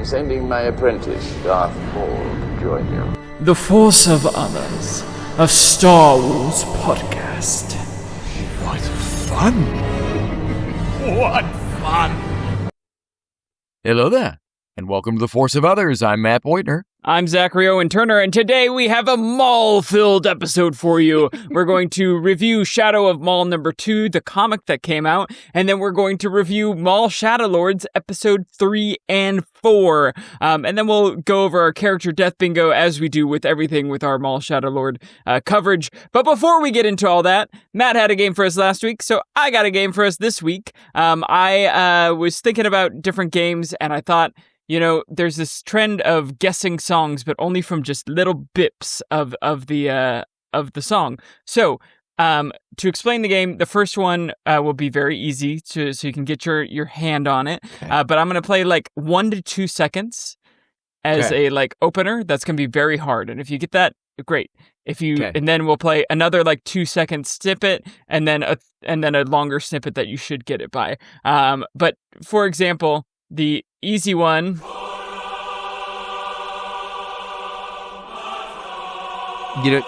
I'm sending my apprentice, Darth Maul, to join you. The Force of Others, a Star Wars podcast. What fun! What fun! Hello there, and welcome to The Force of Others. I'm Matt Boydner. I'm Zachary Owen Turner, and today we have a Maul-filled episode for you. We're going to review Shadow of Maul number 2, the comic that came out, and then we're going to review Maul Shadowlords episode 3 and 4. And then we'll go over our character death bingo as we do with everything with our Maul Shadowlord coverage. But before we get into all that, Matt had a game for us last week, so I got a game for us this week. I was thinking about different games, and I thought, you know, there's this trend of guessing songs, but only from just little bips of the song. So, to explain the game, the first one will be very easy, so you can get your hand on it. Okay. But I'm gonna play like 1 to 2 seconds as a like opener. That's gonna be very hard, and if you get that, great. If you and then we'll play another like 2 second snippet, and then a longer snippet that you should get it by. But for example, the easy one. You know,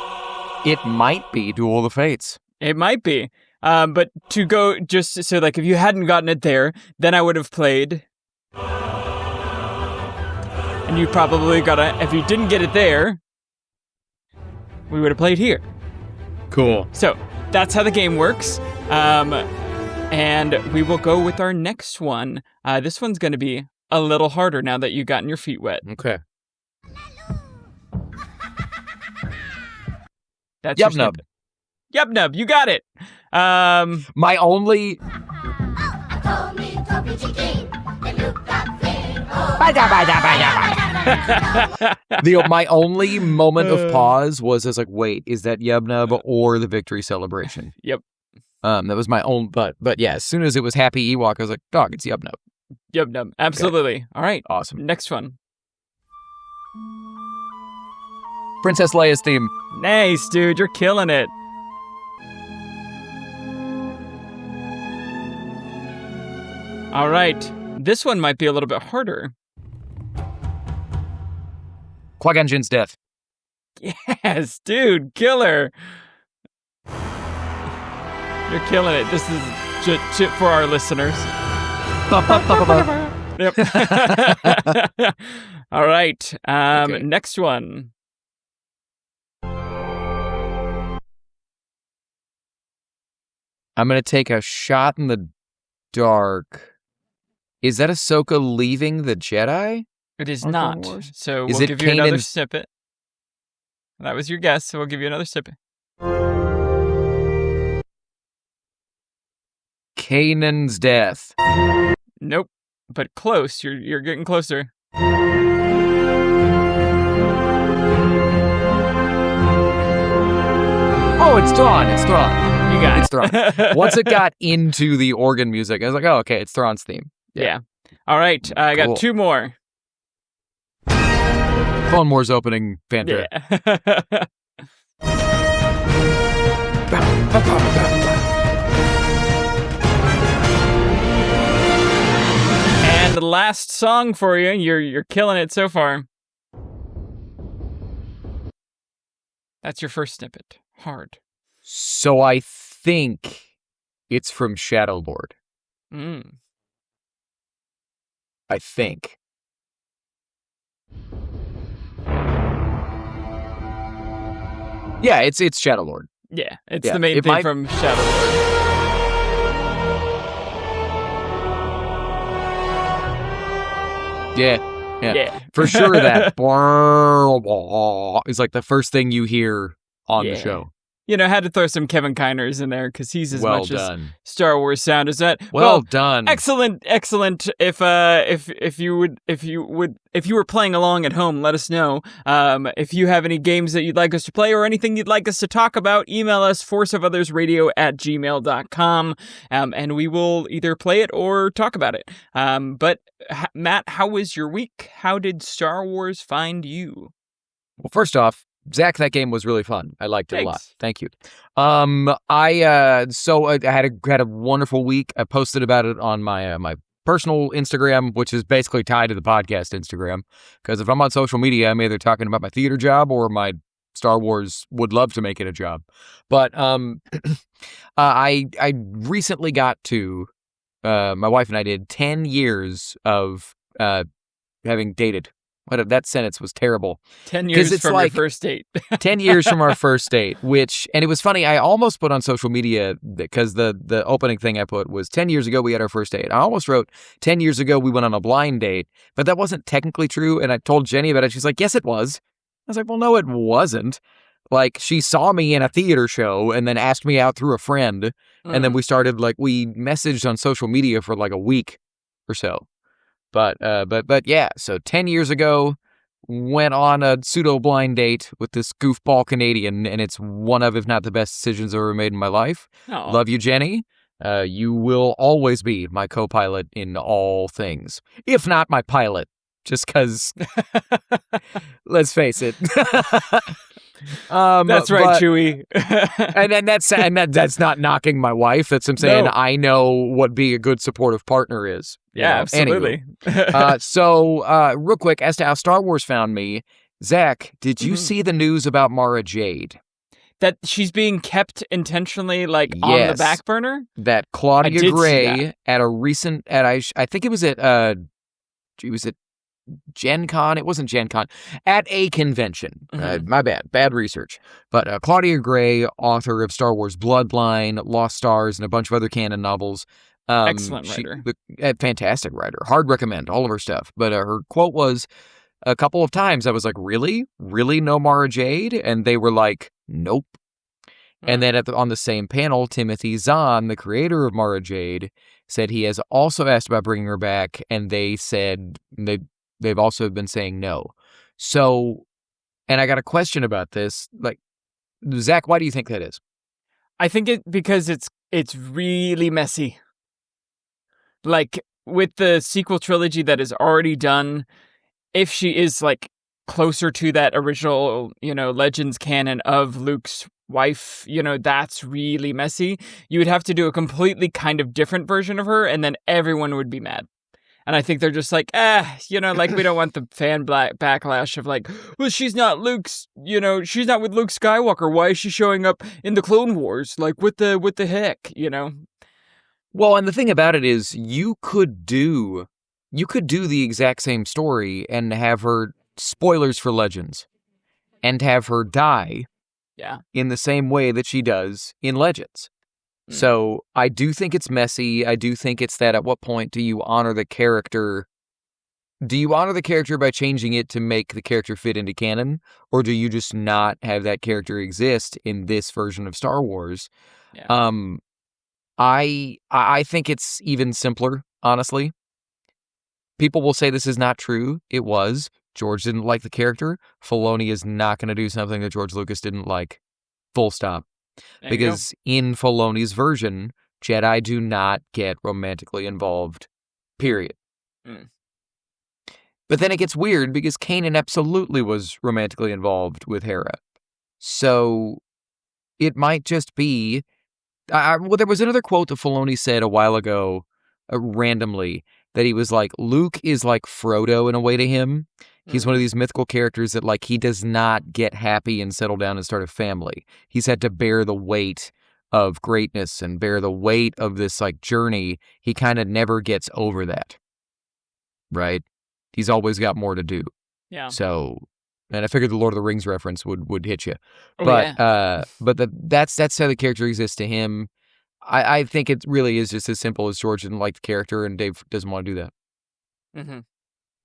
it might be Duel of the Fates. It might be. But to go just so like if you hadn't gotten it there, then I would have played. And you probably if you didn't get it there, we would have played here. Cool. So that's how the game works. And we will go with our next one. This one's going to be a little harder now that you've gotten your feet wet. Okay. That's Yub Nub. Yub Nub, you got it. My only... my only moment of pause was like, wait, is that Yub Nub or the victory celebration? Yep. That was my own, but yeah, as soon as it was Happy Ewok, I was like, dog, it's Yub Nub. Yub Nub, absolutely. Okay. All right. Awesome. Next one. Princess Leia's theme. Nice, dude, you're killing it. All right, this one might be a little bit harder. Qui-Gon Jinn's death. Yes, dude, killer. You're killing it. This is shit for our listeners. Yep. All right. Okay. Next one. I'm going to take a shot in the dark. Is that Ahsoka leaving the Jedi? It is not. So we'll give you another snippet. That was your guess, so we'll give you another snippet. Kanan's death. Nope, but close. You're getting closer. Oh, it's Thrawn. It's Thrawn. You got It's Thrawn. Once it got into the organ music, I was like, oh, okay, it's Thrawn's theme. Yeah. All right, I got 2 more. Clone Wars opening fanfare. Yeah. And the last song for you. You're killing it so far. That's your first snippet. Hard. So I think it's from Shadowlord. I think. Yeah, it's Shadowlord. Yeah, it's the main thing from Shadowlord. Yeah. For sure that is like the first thing you hear on the show. You know, had to throw some Kevin Kiners in there because he's as much done. as Star Wars sound as that. Well done. Excellent. If you were playing along at home, let us know. If you have any games that you'd like us to play or anything you'd like us to talk about, email us forceofothersradio@gmail.com, and we will either play it or talk about it. But Matt, how was your week? How did Star Wars find you? Well, first off, Zach, that game was really fun. I liked it a lot. Thank you. I had a wonderful week. I posted about it on my personal Instagram, which is basically tied to the podcast Instagram. Because if I'm on social media, I'm either talking about my theater job or my Star Wars would love to make it a job. But I recently got to, my wife and I did 10 years of having dated. That sentence was terrible. 10 years from your first date. 10 years from our first date, and it was funny, I almost put on social media, because the opening thing I put was 10 years ago we had our first date. I almost wrote 10 years ago we went on a blind date, but that wasn't technically true, and I told Jenny about it. She's like, yes, it was. I was like, well, no, it wasn't. Like, she saw me in a theater show and then asked me out through a friend, and then we messaged on social media for like a week or so. But yeah, so 10 years ago, went on a pseudo-blind date with this goofball Canadian, and it's one of, if not the best decisions I've ever made in my life. Oh. Love you, Jenny. You will always be my co-pilot in all things, if not my pilot, just because, let's face it. That's right, Chewie. and that's not knocking my wife. That's I'm saying. No. I know what being a good supportive partner is. Yeah, absolutely. So, real quick, as to how Star Wars found me, Zach, did you see the news about Mara Jade? That she's being kept intentionally, on the back burner? That Claudia Gray at a recent, I think it was at Gen Con. It wasn't Gen Con. At a convention. My bad research. But Claudia Gray, author of Star Wars Bloodline, Lost Stars, and a bunch of other canon novels. Excellent writer. Fantastic writer. Hard recommend, all of her stuff. But her quote was, a couple of times I was like, really? Really no Mara Jade? And they were like, nope. And then on the same panel, Timothy Zahn, the creator of Mara Jade, said he has also asked about bringing her back, and they said they've also been saying no. So, and I got a question about this. Like, Zach, why do you think that is? I think because it's really messy. Like, with the sequel trilogy that is already done, if she is, closer to that original, Legends canon of Luke's wife, that's really messy. You would have to do a completely kind of different version of her, and then everyone would be mad. And I think they're just like, we don't want the fan backlash of well, she's not Luke's, she's not with Luke Skywalker. Why is she showing up in the Clone Wars? What the heck, Well, and the thing about it is, you could do the exact same story and have her, spoilers for Legends, and have her die in the same way that she does in Legends. So I do think it's messy. I do think it's that at what point do you honor the character? Do you honor the character by changing it to make the character fit into canon? Or do you just not have that character exist in this version of Star Wars? Yeah. I think it's even simpler, honestly. People will say this is not true. It was. George didn't like the character. Filoni is not going to do something that George Lucas didn't like. Full stop. Because in Filoni's version, Jedi do not get romantically involved, period. But then it gets weird because Kanan absolutely was romantically involved with Hera. So it might just be... well, there was another quote that Filoni said a while ago, randomly, that he was like, Luke is like Frodo in a way to him. He's one of these mythical characters that, he does not get happy and settle down and start a family. He's had to bear the weight of greatness and bear the weight of this, journey. He kind of never gets over that. Right? He's always got more to do. Yeah. So, and I figured the Lord of the Rings reference would hit you. But that's how the character exists to him. I think it really is just as simple as George didn't like the character and Dave doesn't want to do that. Mm-hmm.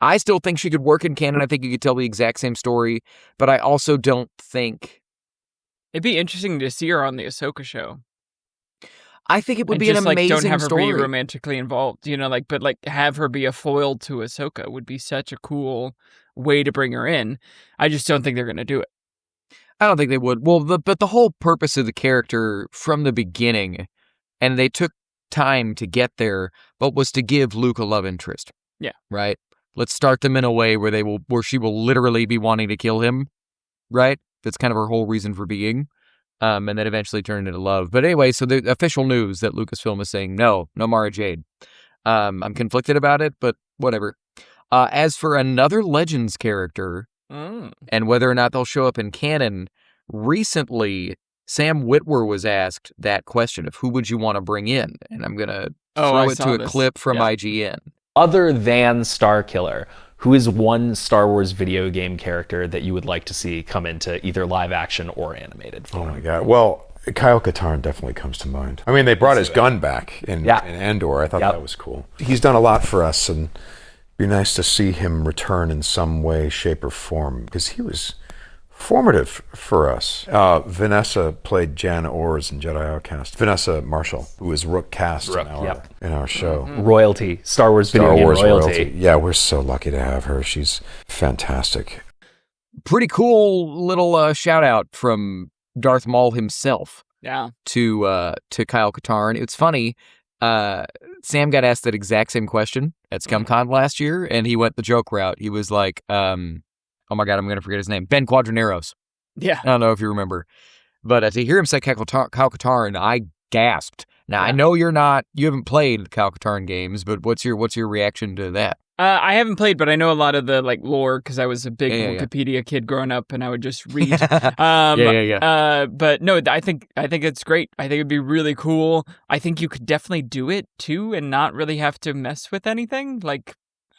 I still think she could work in canon. I think you could tell the exact same story, but I also don't think... It'd be interesting to see her on the Ahsoka show. I think it would be an amazing don't have her story. Be romantically involved, but have her be a foil to Ahsoka would be such a cool way to bring her in. I just don't think they're going to do it. I don't think they would. Well, but the whole purpose of the character from the beginning, and they took time to get there, but was to give Luke a love interest. Yeah. Right? Let's start them in a way where she will literally be wanting to kill him, right? That's kind of her whole reason for being, and then eventually turn into love. But anyway, so the official news that Lucasfilm is saying no Mara Jade. I'm conflicted about it, but whatever. As for another Legends character, and whether or not they'll show up in canon, recently Sam Witwer was asked that question of who would you want to bring in, and I'm gonna throw it to a clip from IGN. Other than Starkiller, who is one Star Wars video game character that you would like to see come into either live action or animated form? Oh my God. Well, Kyle Katarn definitely comes to mind. I mean, they brought his gun back in Andor. I thought that was cool. He's done a lot for us, and it'd be nice to see him return in some way, shape, or form, because he was formative for us. Vanessa played Jan Ors in Jedi Outcast. Vanessa Marshall, who was Rook cast in our show. Royalty. Star Wars video game royalty. Yeah, we're so lucky to have her. She's fantastic. Pretty cool little shout out from Darth Maul himself to Kyle Katarn. It's funny, Sam got asked that exact same question at ScumCon last year, and he went the joke route. He was like, oh my God, I'm going to forget his name. Ben Quadraneros. Yeah. I don't know if you remember. But to hear him say Kyle Katarn, I gasped. Now, I know you haven't played Kyle Katarn games, but what's your reaction to that? I haven't played, but I know a lot of the lore because I was a big Wikipedia kid growing up, and I would just read. But no, I think it's great. I think it'd be really cool. I think you could definitely do it too, and not really have to mess with anything.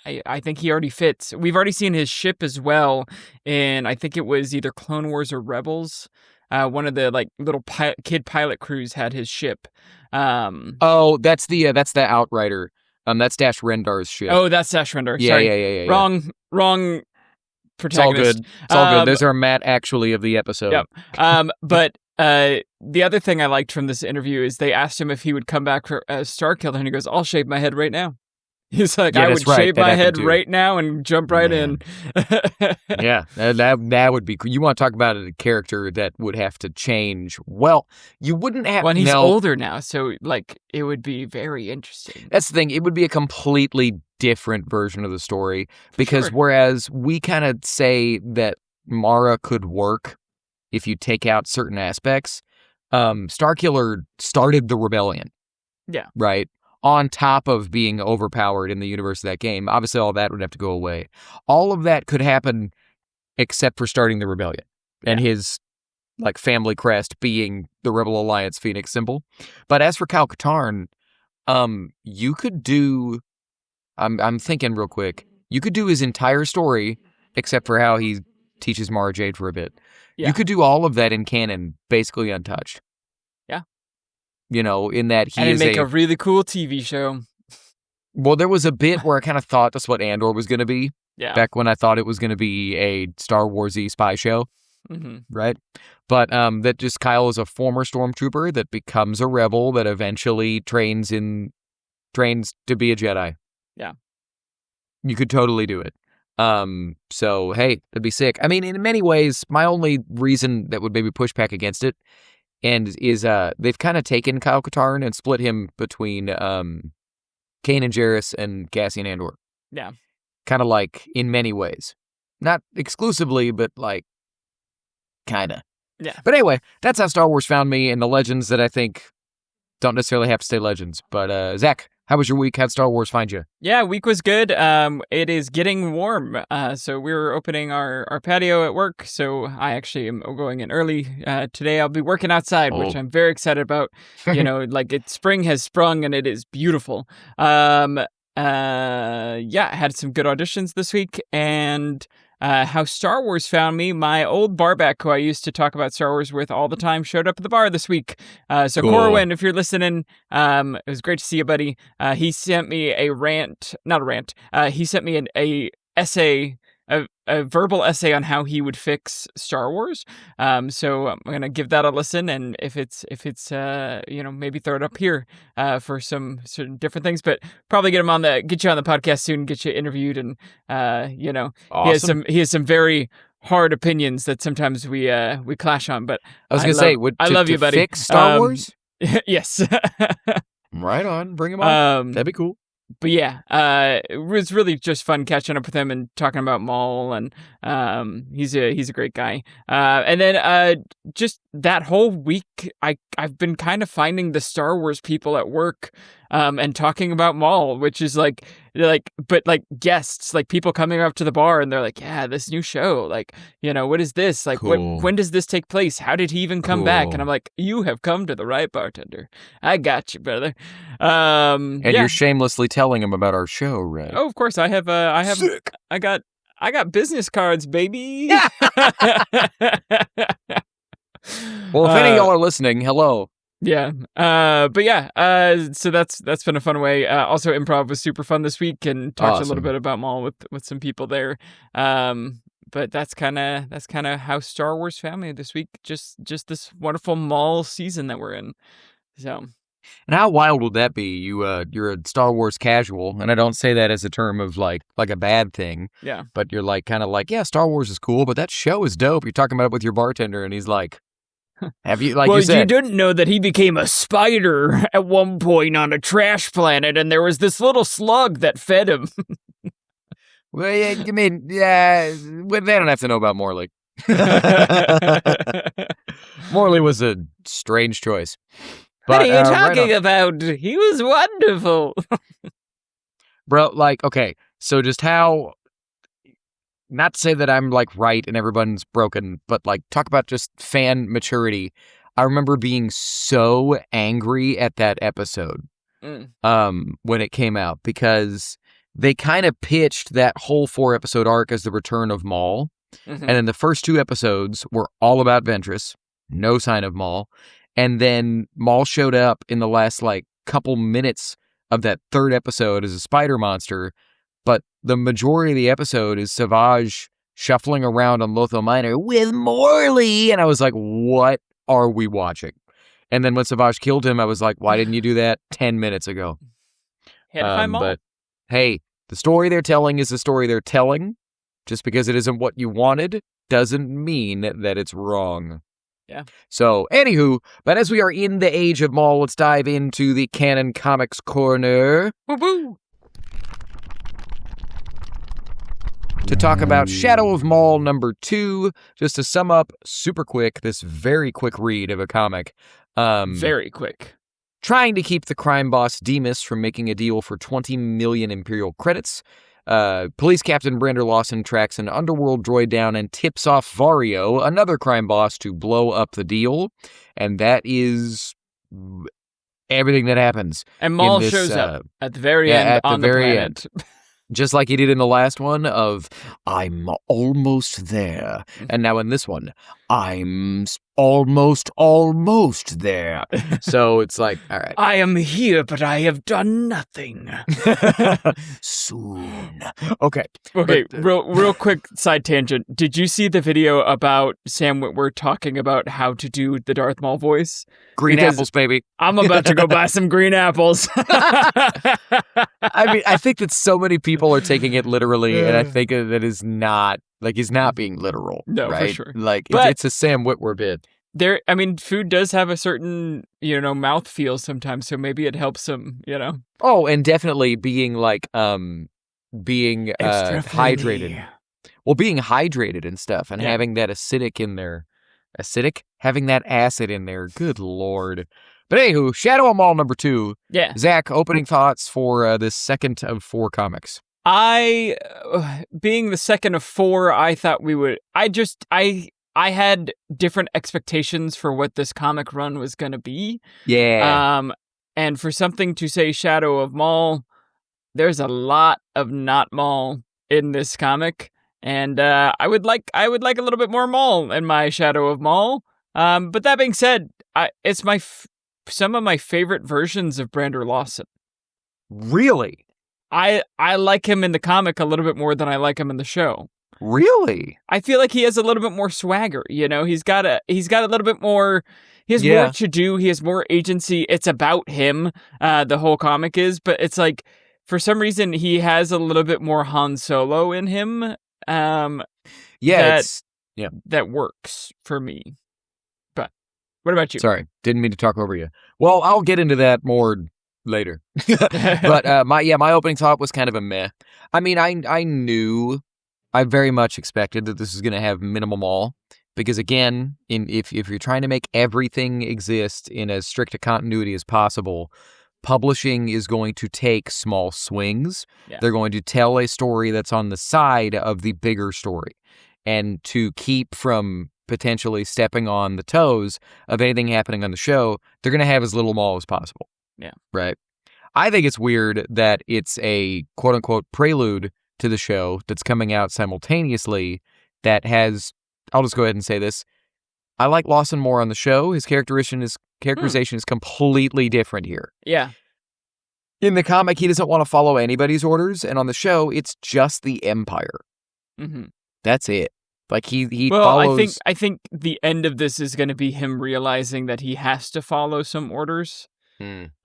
I think he already fits. We've already seen his ship as well, and I think it was either Clone Wars or Rebels. One of the little kid pilot crews had his ship. That's the Outrider. That's Dash Rendar's ship. Oh, that's Dash Rendar. Yeah, sorry. Yeah. Wrong protagonist. It's all good. There's our Matt actually of the episode. Yep. But the other thing I liked from this interview is they asked him if he would come back as Starkiller, and he goes, "I'll shave my head right now." He's like, I would shave my head right now and jump right in. Yeah, that would be cool. You want to talk about a character that would have to change. Well, you wouldn't have... Well, he's older now, so it would be very interesting. That's the thing. It would be a completely different version of the story. Because whereas we kind of say that Mara could work if you take out certain aspects, Starkiller started the rebellion. Yeah. Right? On top of being overpowered in the universe of that game. Obviously, all that would have to go away. All of that could happen except for starting the rebellion and his family crest being the Rebel Alliance Phoenix symbol. But as for Kyle Katarn, you could do... I'm thinking real quick. You could do his entire story except for how he teaches Mara Jade for a bit. Yeah. You could do all of that in canon basically untouched. In that he and make a really cool TV show. Well, there was a bit where I kind of thought that's what Andor was going to be. Yeah. Back when I thought it was going to be a Star Wars-y spy show. Mm-hmm. Right? But that just Kyle is a former stormtrooper that becomes a rebel that eventually trains to be a Jedi. Yeah. You could totally do it. So, hey, that'd be sick. I mean, in many ways, my only reason that would maybe push back against it is they've kind of taken Kyle Katarn and split him between Kanan Jarrus and Cassian Andor. Yeah. Kind of in many ways. Not exclusively, but kind of. Yeah. But anyway, that's how Star Wars found me and the legends that I think don't necessarily have to stay legends. But Zach, how was your week? How'd Star Wars find you? Yeah, week was good. It is getting warm. So we were opening our patio at work. So I actually am going in early. Today I'll be working outside, which I'm very excited about. Spring has sprung and it is beautiful. I had some good auditions this week, and how Star Wars found me. My old barback, who I used to talk about Star Wars with all the time, showed up at the bar this week. So cool. Corwin, if you're listening, it was great to see you, buddy. He sent me he sent me a essay, a verbal essay on how he would fix Star Wars. So I'm gonna give that a listen, and if it's maybe throw it up here for some certain different things, but probably get you on the podcast soon, get you interviewed, and awesome. he has some very hard opinions that sometimes we clash on. But I was gonna say, I love you, buddy. Fix Star Wars? Yes. Right on, bring him on. That'd be cool. But yeah, it was really just fun catching up with him and talking about Maul, and he's a great guy. And then just that whole week, I've been kind of finding the Star Wars people at work and talking about Maul, which is like guests, like people coming up to the bar and they're like, yeah, this new show, like, what is this? Like, Cool. when does this take place? How did he even come back? And I'm like, you have come to the right bartender. I got you, brother. And you're shamelessly telling him about our show, right? Oh, of course. Sick. I got business cards, baby. Well, if any of y'all are listening, hello. Yeah. But yeah, so that's been a fun way. Also, improv was super fun this week and talked a little bit about Maul with some people there. But that's kind of how Star Wars family this week, just this wonderful Maul season that we're in. So. And how wild would that be? You're a Star Wars casual, and I don't say that as a term of like a bad thing. Yeah. But you're like kind of like, yeah, Star Wars is cool, but that show is dope. You're talking about it with your bartender, and he's like, have you, like well, you said, you didn't know that he became a spider at one point on a trash planet, and there was this little slug that fed him. Well, yeah, I mean, yeah, they don't have to know about Morley. Morley was a strange choice. But, what are you talking about? He was wonderful. Bro, like, okay, so just how, not to say that I'm like right and everyone's broken, but like talk about just fan maturity. I remember being so angry at that episode when it came out because they kind of pitched that whole 4-episode arc as the return of Maul. Mm-hmm. And then the first 2 episodes were all about Ventress, no sign of Maul. And then Maul showed up in the last like couple minutes of that 3rd episode as a spider monster. But the majority of the episode is Savage shuffling around on Lotho Minor with Morley. And I was like, what are we watching? And then when Savage killed him, I was like, why didn't you do that 10 minutes ago? But hey, the story they're telling is the story they're telling. Just because it isn't what you wanted doesn't mean that it's wrong. Yeah. So, anywho, but as we are in the Age of Maul, let's dive into the Canon Comics Corner. Woo-hoo! To talk about Shadow of Maul number 2. Just to sum up super quick, this very quick read of a comic. Very quick. Trying to keep the crime boss Demas from making a deal for 20 million Imperial credits. Police Captain Brander Lawson tracks an underworld droid down and tips off Vario, another crime boss, to blow up the deal. And that is everything that happens. And Maul shows up at the very end on the planet. Just like he did in the last one of, I'm almost there. And now in this one, I'm almost there. So it's like, all right. I am here, but I have done nothing. Soon. Okay. But, real quick side tangent. Did you see the video about Sam Witwer talking about how to do the Darth Maul voice? Green apples, baby. I'm about to go buy some green apples. I mean, I think that so many people are taking it literally, and I think that is not, like, he's not being literal. No, right? for sure. Like, it's a Sam Witwer bit. I mean, food does have a certain, mouth feel sometimes, so maybe it helps him, Oh, and definitely being, like, hydrated. Well, being hydrated and stuff, and having that acidic in there. Acidic? Having that acid in there. Good Lord. But anywho, Shadow of Maul number 2. Yeah. Zach, opening thoughts for this second of 4 comics. Being the second of 4, I thought we would... I had different expectations for what this comic run was going to be. Yeah. And for something to say Shadow of Maul, there's a lot of not Maul in this comic. And I would like a little bit more Maul in my Shadow of Maul. But that being said, it's some of my favorite versions of Brander Lawson. Really? I like him in the comic a little bit more than I like him in the show. Really? I feel like he has a little bit more swagger, He's got a little bit more... He has more to do. He has more agency. It's about him, the whole comic is. But it's like, for some reason, he has a little bit more Han Solo in him. That works for me. But what about you? Sorry, didn't mean to talk over you. Well, I'll get into that more later. But my opening thought was kind of a meh. I mean, I very much expected that this is going to have minimal Maul, because again, if you're trying to make everything exist in as strict a continuity as possible, publishing is going to take small swings. Yeah. They're going to tell a story that's on the side of the bigger story. And to keep from potentially stepping on the toes of anything happening on the show, they're going to have as little Maul as possible. Yeah. Right? I think it's weird that it's a quote-unquote prelude to the show that's coming out simultaneously that has, I'll just go ahead and say this, I like Lawson more on the show. His characterization is completely different here. Yeah. In the comic, he doesn't want to follow anybody's orders, and on the show, it's just the Empire. Mm-hmm. That's it. Like he well, follows... I think the end of this is going to be him realizing that he has to follow some orders.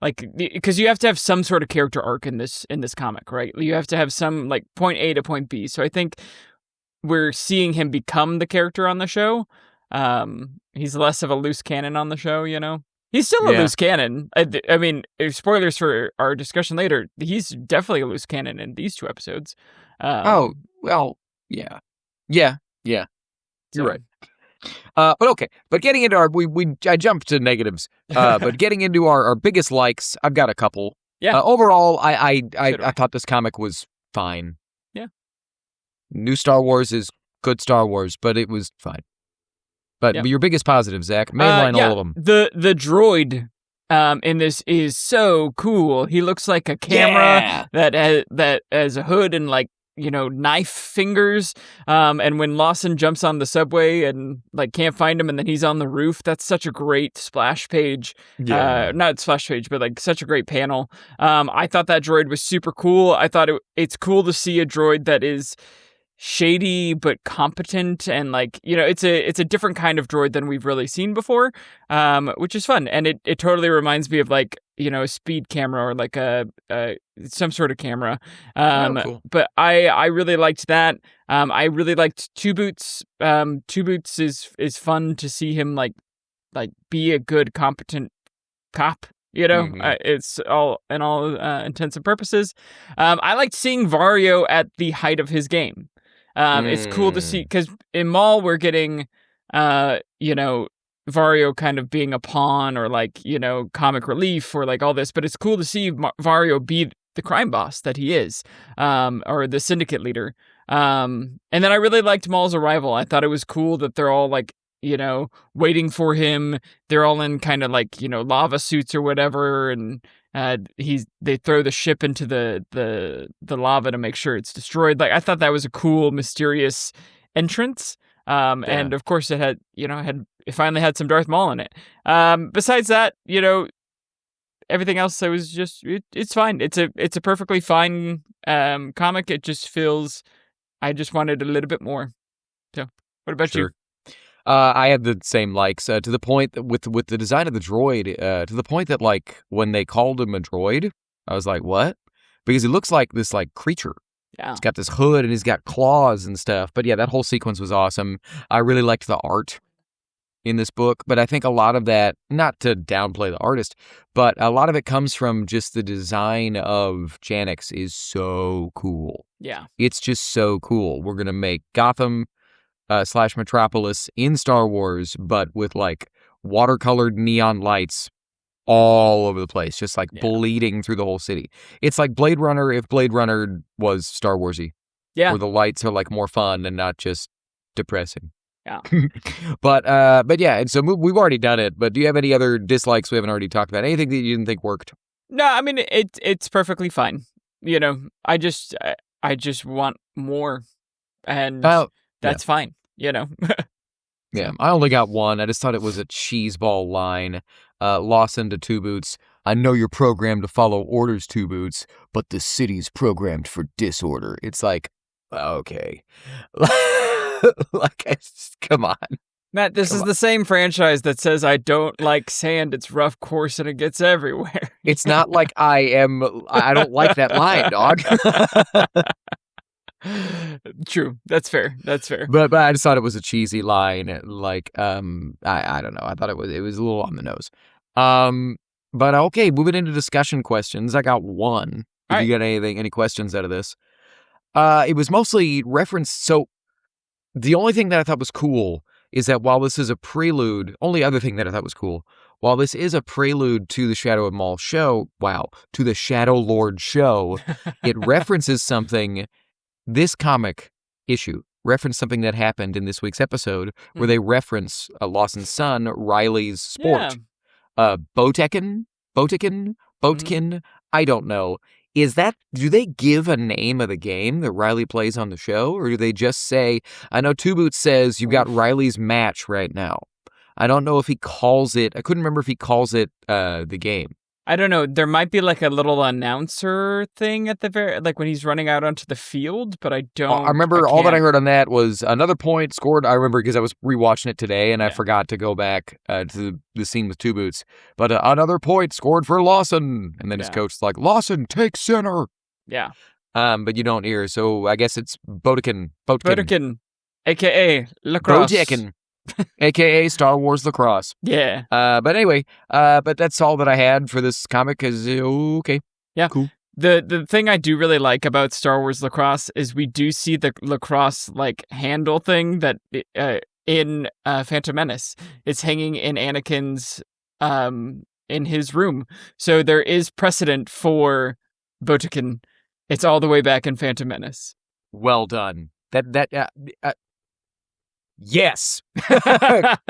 Like, because you have to have some sort of character arc in this comic, right? You have to have some, like, point A to point B. So I think we're seeing him become the character on the show. He's less of a loose cannon on the show, you know? He's still a loose cannon. I mean, spoilers for our discussion later, he's definitely a loose cannon in these 2 episodes. Yeah. You're right. But okay. But getting into our, I jumped to negatives. But getting into our biggest likes, I've got a couple. Yeah. Overall, I thought this comic was fine. Yeah. New Star Wars is good Star Wars, but it was fine. But your biggest positive, Zach, mainline all of them. The droid in this is so cool. He looks like a camera that has a hood and, like, you know, knife fingers. And when Lawson jumps on the subway and, like, can't find him and then he's on the roof, that's such a great splash page. Not splash page, but, like, such a great panel. I thought that droid was super cool. I thought it's cool to see a droid that is shady but competent, and, like, you know, it's a different kind of droid than we've really seen before, which is fun. And it totally reminds me of, like, you know, a speed camera or like a some sort of camera. Cool. But I really liked that. I really liked Two Boots. Two Boots is fun to see him like be a good competent cop. You know, it's all intents and purposes. I liked seeing Vario at the height of his game. It's cool to see, because in Maul we're getting, you know, Vario kind of being a pawn or, like, you know, comic relief or, like, all this, but it's cool to see Vario be the crime boss that he is, or the syndicate leader. And then I really liked Maul's arrival. I thought it was cool that they're all, like, you know, waiting for him. They're all in kind of, like, you know, lava suits or whatever, and they throw the ship into the lava to make sure it's destroyed. Like, I thought that was a cool, mysterious entrance. And of course it finally had some Darth Maul in it. Besides that, you know, everything else, I was just, it's fine. It's a perfectly fine comic. It just feels, I just wanted a little bit more. So, what about you? I had the same likes, to the point that with the design of the droid, to the point that, like, when they called him a droid, I was like, what? Because he looks like this, like, creature. Yeah. He's got this hood and he's got claws and stuff. But yeah, that whole sequence was awesome. I really liked the art in this book, but I think a lot of that, not to downplay the artist, but a lot of it comes from just the design of Janix is so cool. Yeah. It's just so cool. We're going to make Gotham / Metropolis in Star Wars, but with, like, watercolored neon lights all over the place, just, like, bleeding through the whole city. It's like Blade Runner if Blade Runner was Star Warsy. Yeah. Where the lights are, like, more fun and not just depressing. Yeah. But yeah, and so we've already done it, but do you have any other dislikes we haven't already talked about? Anything that you didn't think worked? No, I mean, it's perfectly fine. You know, I just want more, and that's fine, you know? Yeah, I only got one. I just thought it was a cheeseball line. Lawson to Two Boots. I know you're programmed to follow orders, Two Boots, but the city's programmed for disorder. It's like, okay. Like, come on. Matt, this is the same franchise that says I don't like sand. It's rough, coarse, and it gets everywhere. It's not like I don't like that line, dog. True. That's fair. But I just thought it was a cheesy line. Like, I don't know. I thought it was a little on the nose. But okay, moving into discussion questions. I got one. If you got any questions out of this? It was mostly referenced. So the only thing that I thought was cool is that while this is a prelude, only other thing that I thought was cool while this is a prelude to the Shadow of Maul show, to the Shadowlord show, it references something, this comic issue referenced something that happened in this week's episode where they reference Lawson's son, Riley's sport. Botekin, I don't know. Do they give a name of the game that Riley plays on the show? Or do they just say, I know Two Boots says you've got Riley's match right now. I don't know if he calls it, I couldn't remember if he calls it the game. I don't know. There might be like a little announcer thing at the very, like when he's running out onto the field, but I don't. I remember all that I heard on that was another point scored. I remember because I was rewatching it today and I forgot to go back to the scene with Two Boots. But another point scored for Lawson. And then his coach's like, Lawson, take center. Yeah. But you don't hear. So I guess it's Botekin, a.k.a. lacrosse. Botekin. AKA Star Wars Lacrosse. Yeah. But anyway, but that's all that I had for this comic is okay. Yeah. Cool. The thing I do really like about Star Wars Lacrosse is we do see the lacrosse like handle thing that in Phantom Menace. It's hanging in Anakin's in his room. So there is precedent for Botekin. It's all the way back in Phantom Menace. Well done. Yes.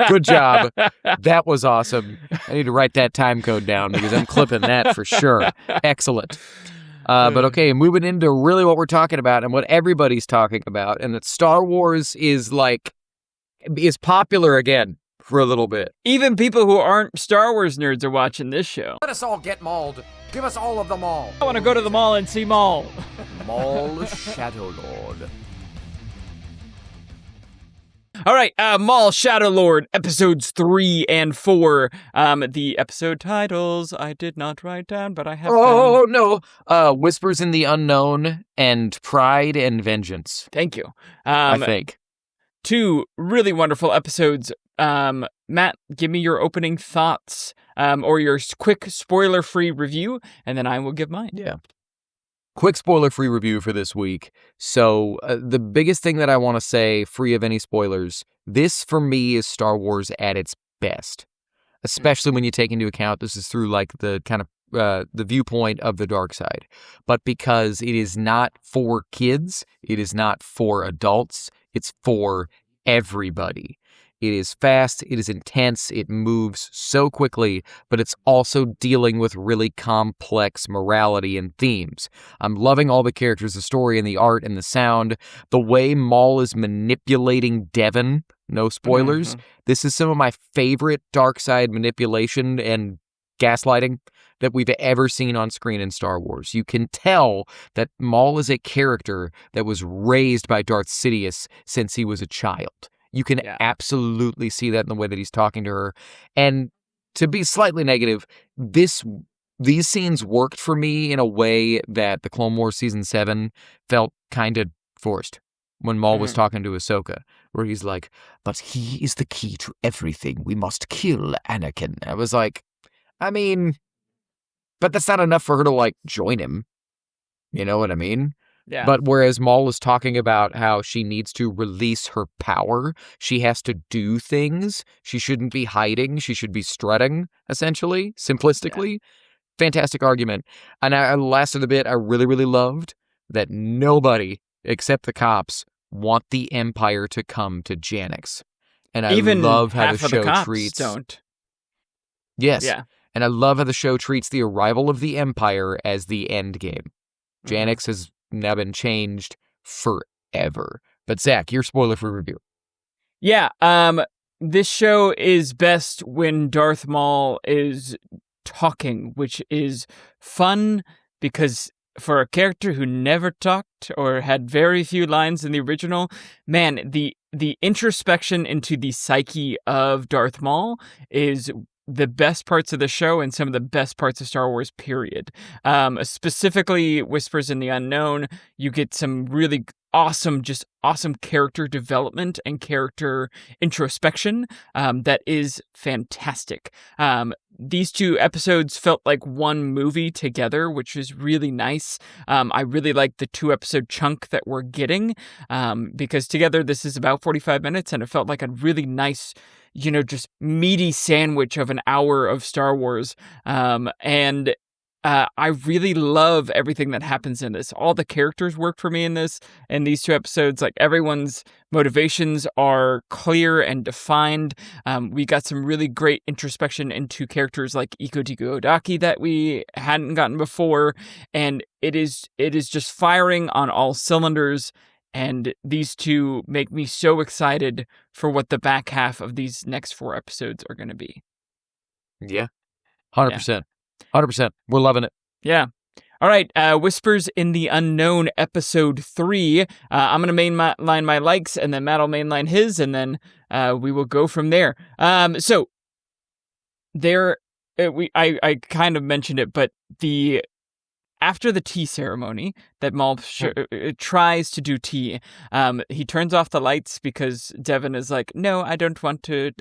Good job. That was awesome. I need to write that time code down because I'm clipping that for sure. Excellent. But okay, moving into really what we're talking about and what everybody's talking about, and that Star Wars is popular again for a little bit. Even people who aren't Star Wars nerds are watching this show. Let us all get mauled. Give us all of the Maul. I want to go to the mall and see Maul. Maulshadowlord. All right, Maul Shadowlord, episodes 3 and 4. The episode titles I did not write down, but I have them. No. Whispers in the Unknown and Pride and Vengeance. Thank you. I think. 2 really wonderful episodes. Matt, give me your opening thoughts or your quick spoiler-free review, and then I will give mine. Yeah. Quick spoiler-free review for this week. So the biggest thing that I want to say, free of any spoilers, this for me is Star Wars at its best, especially when you take into account this is through like the kind of the viewpoint of the dark side. But because it is not for kids, it is not for adults, it's for everybody. It is fast, it is intense, it moves so quickly, but it's also dealing with really complex morality and themes. I'm loving all the characters, the story, and the art, and the sound. The way Maul is manipulating Devon, no spoilers. Mm-hmm. This is some of my favorite dark side manipulation and gaslighting that we've ever seen on screen in Star Wars. You can tell that Maul is a character that was raised by Darth Sidious since he was a child. You can absolutely see that in the way that he's talking to her. And to be slightly negative, these scenes worked for me in a way that the Clone Wars Season 7 felt kind of forced when Maul was talking to Ahsoka, where he's like, but he is the key to everything. We must kill Anakin. I was like, I mean, but that's not enough for her to, like, join him. You know what I mean? Yeah. But whereas Maul is talking about how she needs to release her power, she has to do things. She shouldn't be hiding. She should be strutting, essentially, simplistically. Yeah. Fantastic argument. And last of the bit, I really, really loved that nobody except the cops want the Empire to come to Janix. And I love how the show treats... don't. Yes. Yeah. And I love how the show treats the arrival of the Empire as the end game. Janix has now been changed forever. But Zach, your spoiler-free review. Yeah, this show is best when Darth Maul is talking, which is fun because for a character who never talked or had very few lines in the original, man, the introspection into the psyche of Darth Maul is the best parts of the show and some of the best parts of Star Wars, period. Specifically, Whispers in the Unknown, you get some really awesome character development and character introspection that is fantastic. These 2 episodes felt like one movie together, which is really nice. I really like the 2-episode chunk that we're getting because together this is about 45 minutes, and it felt like a really nice, just meaty sandwich of an hour of Star Wars. And I really love everything that happens in this. All the characters work for me in these 2 episodes. Like, everyone's motivations are clear and defined. We got some really great introspection into characters like Iko Tiku Odaki that we hadn't gotten before. And it is just firing on all cylinders. And these 2 make me so excited for what the back half of these next 4 episodes are going to be. Yeah. 100%. 100%. We're loving it. Yeah. All right. Whispers in the Unknown, episode 3. I'm going to mainline my likes, and then Matt will mainline his, and then we will go from there. So there, I kind of mentioned it, but after the tea ceremony that Maul tries to do tea, he turns off the lights because Devin is like, no, I don't want to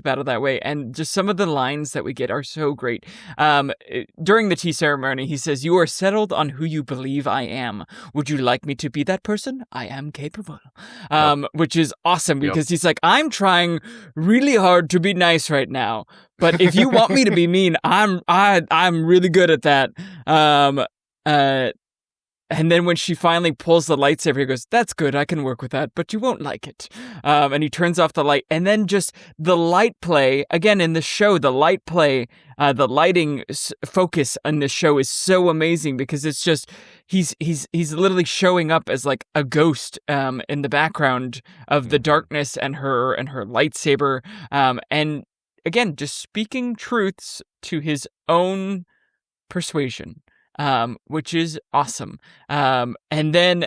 battle that way. And just some of the lines that we get are so great. During the tea ceremony, he says, "You are settled on who you believe I am. Would you like me to be that person? I am capable." Which is awesome because he's like, I'm trying really hard to be nice right now, but if you want me to be mean, I'm really good at that. And then when she finally pulls the lightsaber, he goes, "That's good, I can work with that, but you won't like it." And he turns off the light. And then just the light play, again, in the show, the light play, the lighting focus on this show is so amazing because it's just, he's literally showing up as like a ghost in the background of the darkness and her lightsaber. And again, just speaking truths to his own persuasion. Which is awesome. And then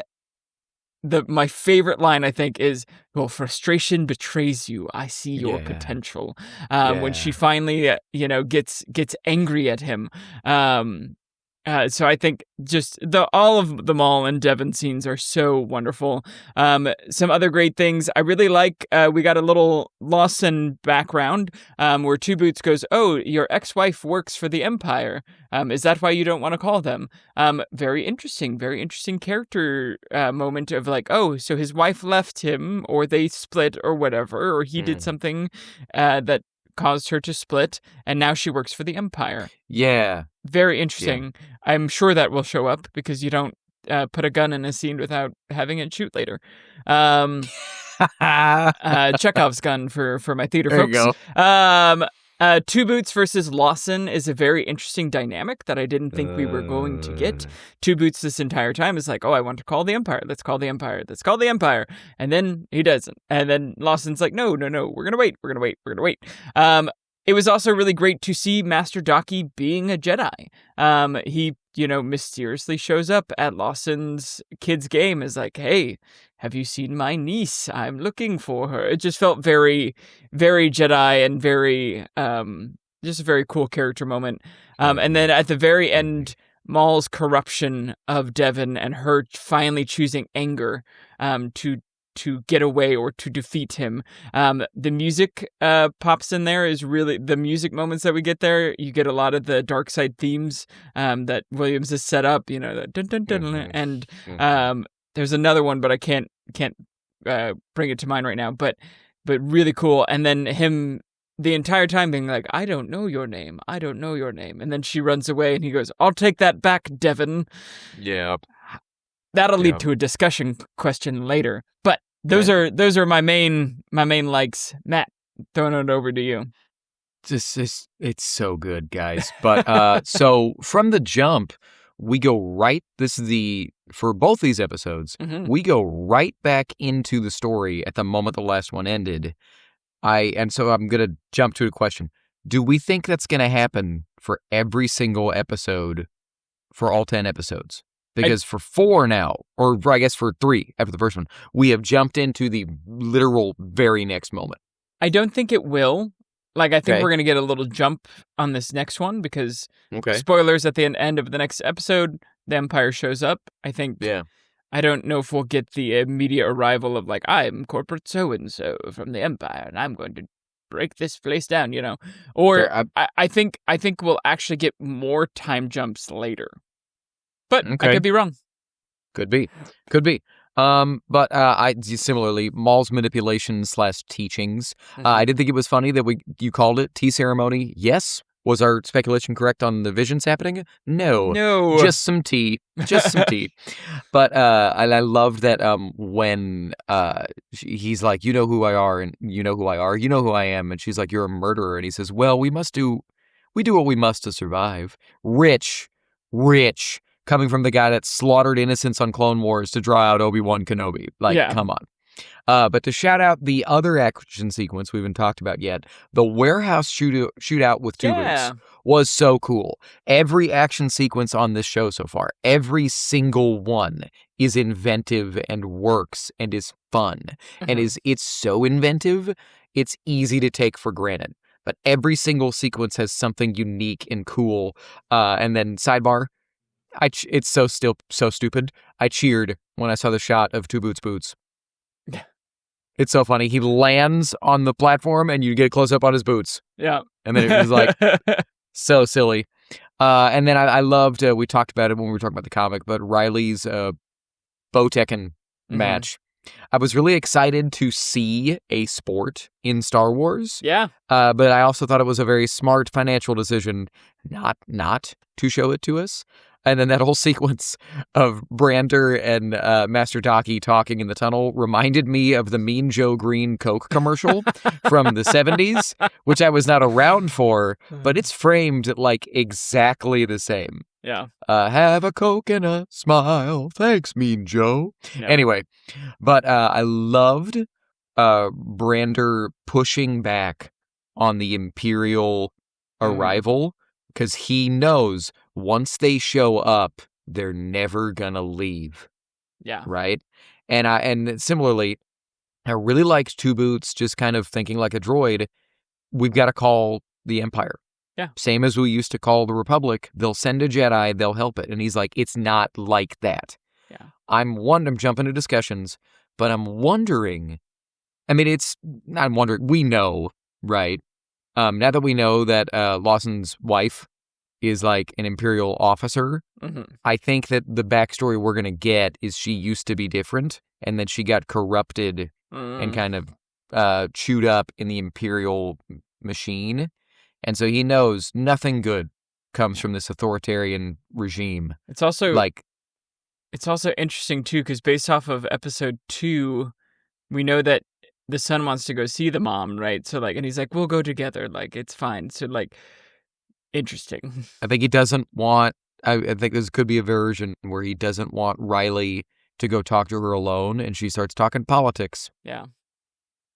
my favorite line, I think, is, "Well, frustration betrays you. I see your potential." When she finally, gets angry at him. So I think just all of the Maul and Devin scenes are so wonderful. Some other great things I really like. We got a little Lawson background where Two Boots goes, "Oh, your ex-wife works for the Empire. Is that why you don't want to call them?" Very interesting character moment of like, oh, so his wife left him, or they split, or whatever, or he did something that caused her to split, and now she works for the Empire. Yeah. Very interesting. Yeah. I'm sure that will show up because you don't put a gun in a scene without having it shoot later. Chekhov's gun for my theater folks. There you go. Two Boots versus Lawson is a very interesting dynamic that I didn't think we were going to get. Two Boots this entire time is like, oh, I want to call the Empire. Let's call the Empire. Let's call the Empire. And then he doesn't. And then Lawson's like, no. We're going to wait. It was also really great to see Master Daki being a Jedi. He, mysteriously shows up at Lawson's kids' game, is like, hey, have you seen my niece? I'm looking for her. It just felt very, very Jedi and very, just a very cool character moment. And then at the very end, Maul's corruption of Devin and her finally choosing anger to get away or to defeat him. The music pops in there is really the music moments that we get there. You get a lot of the dark side themes that Williams has set up, the dun dun dun, and there's another one, but I can't bring it to mind right now. But really cool. And then him the entire time being like, I don't know your name. And then she runs away and he goes, I'll take that back, Devin. Yeah. That'll lead to a discussion question later. But those are my main likes. Matt, throwing it over to you. It's so good, guys. But so from the jump, we go right. For both these episodes, we go right back into the story at the moment the last one ended. So I'm gonna jump to a question. Do we think that's gonna happen for every single episode for all 10 episodes? Because for 4 now, or I guess for 3 after the first one, we have jumped into the literal very next moment. I don't think it will. I think we're going to get a little jump on this next one because spoilers at the end of the next episode, the Empire shows up. I think I don't know if we'll get the immediate arrival of like, I'm corporate so-and-so from the Empire, and I'm going to break this place down, you know? Or I think we'll actually get more time jumps later. But I could be wrong. Could be. But I similarly, Maul's manipulation/teachings. I did think it was funny that you called it tea ceremony. Yes. Was our speculation correct on the visions happening? No. Just some tea. But I loved that when he's like, you know who I are, and you know who I are, you know who I am, and she's like, you're a murderer, and he says, well, we do what we must to survive. Rich, coming from the guy that slaughtered innocents on Clone Wars to draw out Obi-Wan Kenobi. Come on. But to shout out the other action sequence we haven't talked about yet, the warehouse shootout with Two Boots was so cool. Every action sequence on this show so far, every single one is inventive and works and is fun. And it's so inventive, it's easy to take for granted. But every single sequence has something unique and cool. And then sidebar, it's so stupid. I cheered when I saw the shot of Two Boots' boots. It's so funny. He lands on the platform and you get a close up on his boots. Yeah. And then it was like so silly. And then I loved, we talked about it when we were talking about the comic, but Riley's Botekken match. I was really excited to see a sport in Star Wars. Yeah. But I also thought it was a very smart financial decision not to show it to us. And then that whole sequence of Brander and Master Taki talking in the tunnel reminded me of the Mean Joe Green Coke commercial from the 70s, which I was not around for, but it's framed like exactly the same. Yeah. Have a Coke and a smile. Thanks, Mean Joe. Yeah. Anyway, but I loved Brander pushing back on the Imperial arrival because he knows once they show up, they're never gonna leave. Yeah. Right? And similarly, I really liked Two Boots just kind of thinking like a droid, we've got to call the Empire. Yeah. Same as we used to call the Republic. They'll send a Jedi, they'll help it. And he's like, it's not like that. Yeah. I'm jumping to discussions, but I'm wondering, we know, right? Now that we know that Lawson's wife is like an Imperial officer, I think that the backstory we're going to get is she used to be different, and then she got corrupted and kind of chewed up in the Imperial machine. And so he knows nothing good comes from this authoritarian regime. It's also interesting, too, because based off of episode 2, we know that the son wants to go see the mom, right? So, and he's like, we'll go together. It's fine. So, interesting. I think he doesn't want, I think this could be a version where he doesn't want Riley to go talk to her alone, and she starts talking politics. Yeah.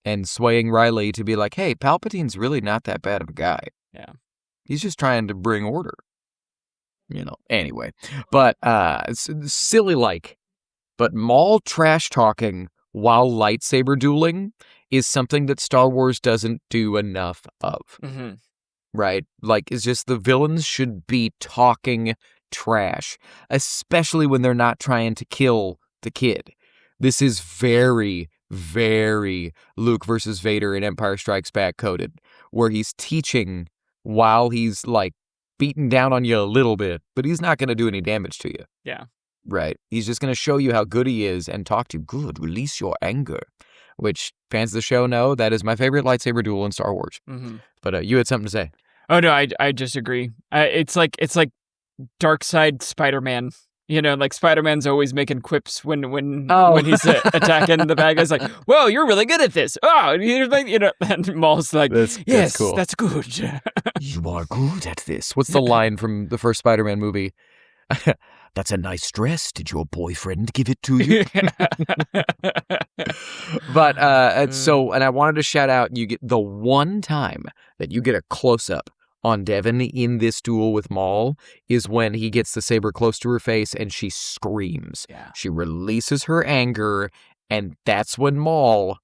And swaying Riley to be like, hey, Palpatine's really not that bad of a guy. Yeah. He's just trying to bring order. Anyway. But, silly but Maul trash talking while lightsaber dueling is something that Star Wars doesn't do enough of. Right? It's just the villains should be talking trash, especially when they're not trying to kill the kid. This is very, very Luke versus Vader in Empire Strikes Back coded, where he's teaching while he's beating down on you a little bit, but he's not going to do any damage to you. Yeah. Right. He's just going to show you how good he is and talk to you. Good, release your anger. Which fans of the show know that is my favorite lightsaber duel in Star Wars. But you had something to say. Oh no, I just agree. It's like Dark Side Spider-Man. Spider-Man's always making quips when he's attacking the bad guys. Like, whoa, you're really good at this. Oh, and Maul's like, yes, cool. That's good. You are good at this. What's the line from the first Spider-Man movie? That's a nice dress. Did your boyfriend give it to you? But, and I wanted to shout out, you get the one time that you get a close-up on Devin in this duel with Maul is when he gets the saber close to her face and she screams. Yeah. She releases her anger, and that's when Maul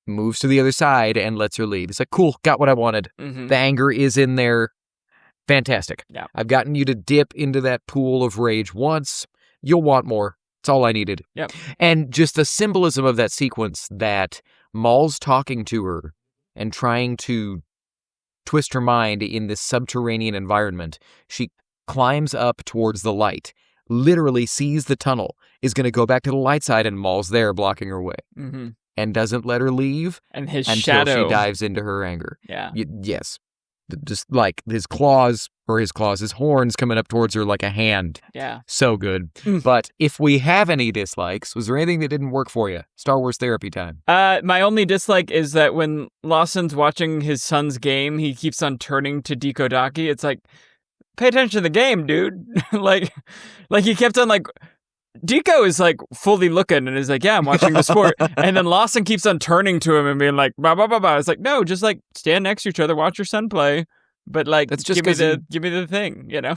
moves to the other side and lets her lead. It's like, cool, got what I wanted. The anger is in there. Fantastic. Yeah. I've gotten you to dip into that pool of rage once. You'll want more. That's all I needed. Yep. And just the symbolism of that sequence that Maul's talking to her and trying to twist her mind in this subterranean environment. She climbs up towards the light, literally sees the tunnel, is going to go back to the light side, and Maul's there blocking her way. Mm-hmm. And doesn't let her leave and his until shadow. she dives into her anger. Yeah. Yes. Just like his horns coming up towards her like a hand. Yeah. So good. But if we have any dislikes, was there anything that didn't work for you? Star Wars therapy time. My only dislike is that when Lawson's watching his son's game, he keeps on turning to Dekodaki. It's like, pay attention to the game, dude. like he kept on like, Deco is like fully looking and is like, yeah, I'm watching the sport. And then Lawson keeps on turning to him and being like, bah, bah, bah, bah. It's like, no, just like stand next to each other, watch your son play. But like, that's just give me the thing, you know?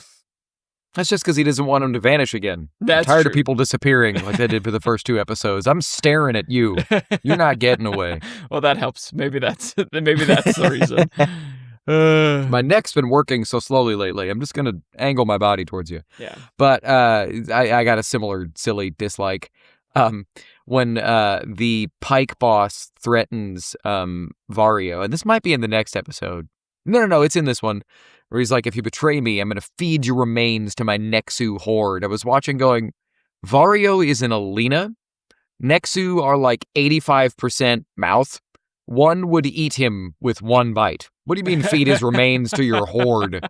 That's just because he doesn't want him to vanish again. That's I'm tired true. of people disappearing like they did for the first 2 episodes. I'm staring at you. You're not getting away. Well, that helps. Maybe that's the reason. My neck's been working so slowly lately. I'm just going to angle my body towards you. Yeah. But I got a similar silly dislike. When the Pike boss threatens Vario, and this might be in the next episode. No, it's in this one, where he's like, if you betray me, I'm going to feed your remains to my Nexu horde. I was watching going, Vario is an Alina. Nexu are like 85% mouth. One would eat him with 1 bite. What do you mean feed his remains to your horde?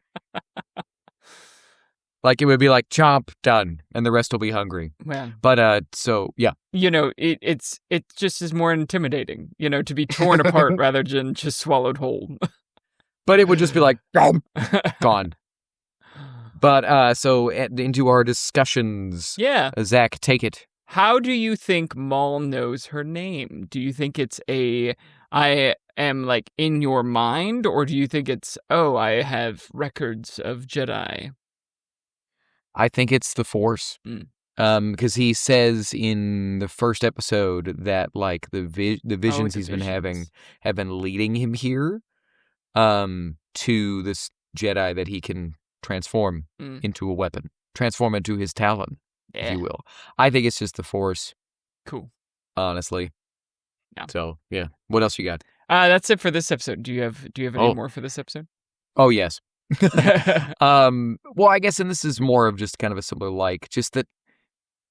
Like it would be like chomp, done, and the rest will be hungry. Man. But so yeah. You know, it just is more intimidating, you know, to be torn apart rather than just swallowed whole. But it would just be like gone. But so into our discussions. Yeah. Zach, take it. How do you think Maul knows her name? Do you think it's I am like in your mind, or do you think it's, I have records of Jedi? I think it's the Force. Because he says in the first episode that like the visions he's been having have been leading him here to this Jedi that he can transform into a weapon, transform into his talon, if you will. I think it's just the Force. Cool. Honestly. Yeah. So, yeah. What else you got? That's it for this episode. Do you have any more for this episode? Oh, yes. Well, I guess, and this is more of just kind of a similar like, just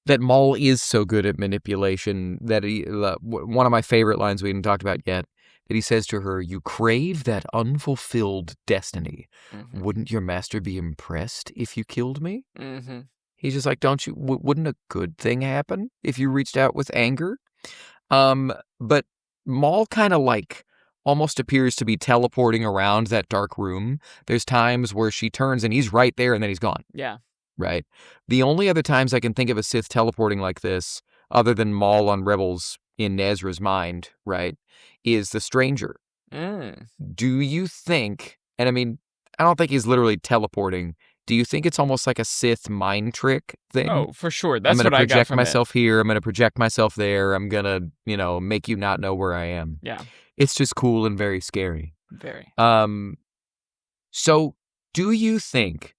that Maul is so good at manipulation that he, one of my favorite lines we haven't talked about yet, that he says to her, you crave that unfulfilled destiny. Mm-hmm. Wouldn't your master be impressed if you killed me? Mm-hmm. He's just like, wouldn't a good thing happen if you reached out with anger? But Maul kind of like almost appears to be teleporting around that dark room. There's times where she turns and he's right there and then he's gone. Yeah. Right. The only other times I can think of a Sith teleporting like this, other than Maul on Rebels in Ezra's mind, right, is the Stranger. Do you think, and I mean, I don't think he's literally teleporting. Do you think it's almost like a Sith mind trick thing? Oh, for sure. That's what I got from it. I'm going to project myself here. I'm going to project myself there. I'm going to, make you not know where I am. Yeah. It's just cool and very scary. Very. So do you think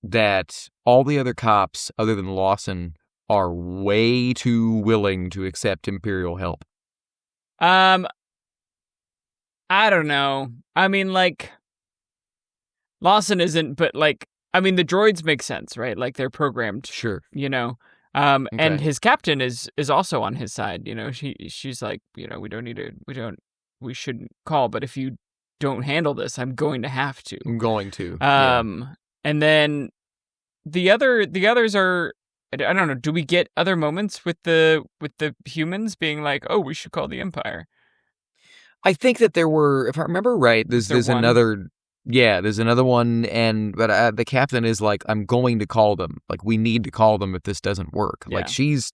that all the other cops, other than Lawson, are way too willing to accept Imperial help? I don't know. I mean, like, Lawson isn't, but like, I mean, the droids make sense, right? Like, they're programmed. Sure. Okay. And his captain is also on his side. You know, she's like, we shouldn't call, but if you don't handle this, I'm going to have to. I'm going to. And then the others are, I don't know. Do we get other moments with the humans being like, oh, we should call the Empire? I think that there were, if I remember right, there's another. Yeah, there's another one, but the captain is like, I'm going to call them. Like, we need to call them if this doesn't work. Yeah. Like, she's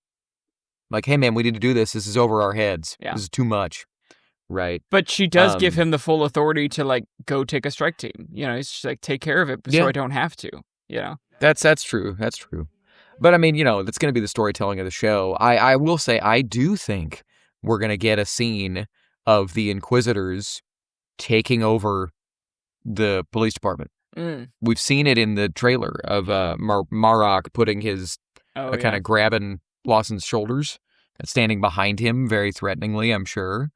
like, hey, man, we need to do this. This is over our heads. Yeah. This is too much. Right. But she does give him the full authority to, like, go take a strike team. You know, it's just like, take care of it so I don't have to, you know? That's true. That's true. But, I mean, that's going to be the storytelling of the show. I will say, I do think we're going to get a scene of the Inquisitors taking over the police department. We've seen it in the trailer of Marok putting his kind of grabbing Lawson's shoulders and standing behind him very threateningly, I'm sure.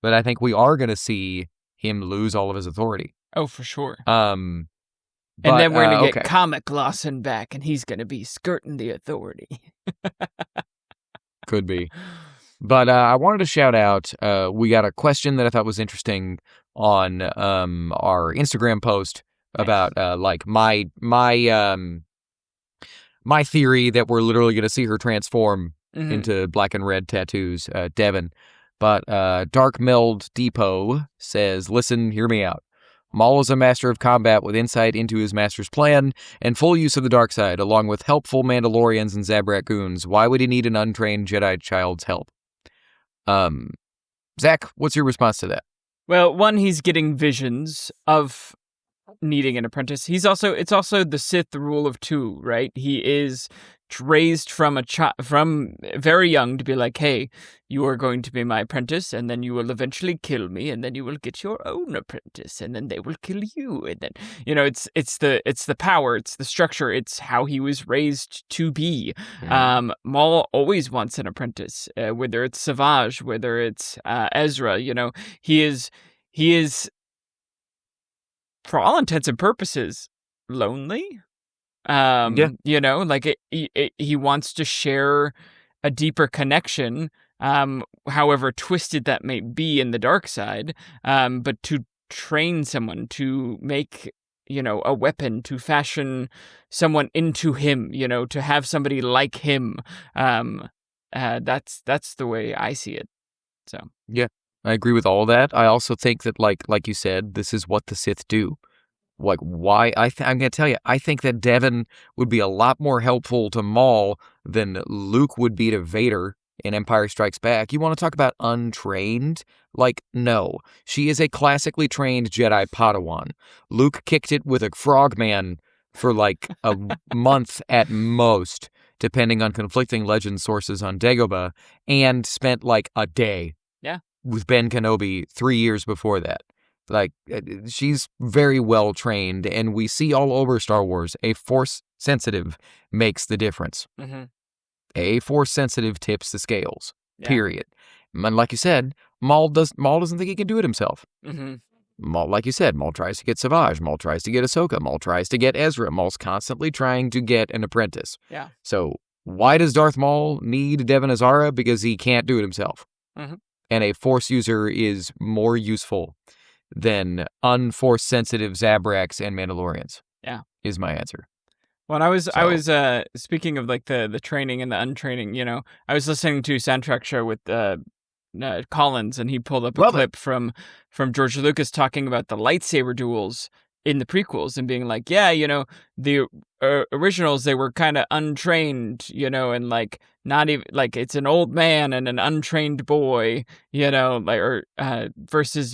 But I think we are going to see him lose all of his authority. Oh, for sure. And then we're going to get Comic Lawson back, and he's going to be skirting the authority. Could be. But I wanted to shout out, we got a question that I thought was interesting on our Instagram post about like my theory that we're literally going to see her transform into black and red tattoos, Devin. But Dark Meld Depot says, listen, hear me out. Maul is a master of combat with insight into his master's plan and full use of the dark side, along with helpful Mandalorians and Zabrak goons. Why would he need an untrained Jedi child's help? Zach, what's your response to that? Well, one, he's getting visions of needing an apprentice. It's also the Sith rule of two, right? He is raised from from very young to be like, hey, you are going to be my apprentice, and then you will eventually kill me, and then you will get your own apprentice, and then they will kill you, and then it's the power, it's the structure, it's how he was raised to be. Maul always wants an apprentice, whether it's Savage, whether it's Ezra. He is for all intents and purposes lonely. He wants to share a deeper connection, however twisted that may be in the dark side, but to train someone, to make, a weapon, to fashion someone into him, to have somebody like him. That's the way I see it. So yeah, I agree with all that. I also think that like you said, this is what the Sith do. Like, why? I'm going to tell you, I think that Devin would be a lot more helpful to Maul than Luke would be to Vader in Empire Strikes Back. You want to talk about untrained? Like, no. She is a classically trained Jedi Padawan. Luke kicked it with a frogman for like a month at most, depending on conflicting legend sources on Dagobah, and spent like a day with Ben Kenobi 3 years before that. Like, she's very well trained, and we see all over Star Wars, a Force sensitive makes the difference. A Force sensitive tips the scales, period. And like you said, Maul doesn't think he can do it himself. Maul, like you said, Maul tries to get Savage, Maul tries to get Ahsoka, Maul tries to get Ezra. Maul's constantly trying to get an apprentice. Yeah. So why does Darth Maul need Devin Azara? Because he can't do it himself. And a Force user is more useful than unforce sensitive Zabraks and Mandalorians. Yeah, is my answer. Well, I was speaking of like the training and the untraining. I was listening to a soundtrack show with Collins, and he pulled up a clip from George Lucas talking about the lightsaber duels in the prequels and being like, the originals, they were kind of untrained, and like not even like it's an old man and an untrained boy, versus,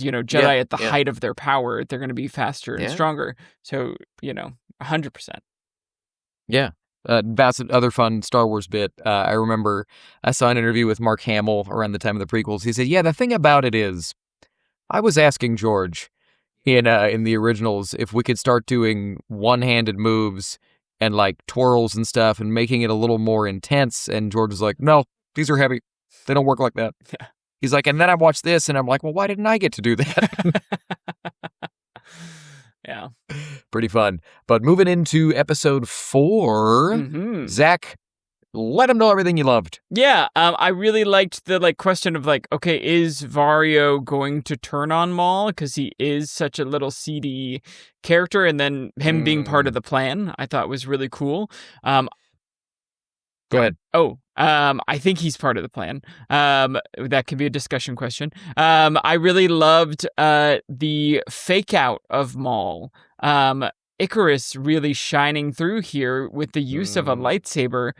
Jedi at the height of their power. They're going to be faster and stronger. So, 100%. Yeah. That's another fun Star Wars bit. I remember I saw an interview with Mark Hamill around the time of the prequels. He said, the thing about it is I was asking George in the originals if we could start doing one-handed moves and like twirls and stuff and making it a little more intense. And George was like, no, these are heavy. They don't work like that. Yeah. He's like, and then I watched this and I'm like, well, why didn't I get to do that? Yeah. Pretty fun. But moving into episode 4, Zach, let them know everything you loved. Yeah, I really liked the question of like, okay, is Vario going to turn on Maul because he is such a little seedy character, and then him being part of the plan, I thought was really cool. Go ahead. I think he's part of the plan. That could be a discussion question. I really loved the fake out of Maul. Icarus really shining through here with the use of a lightsaber.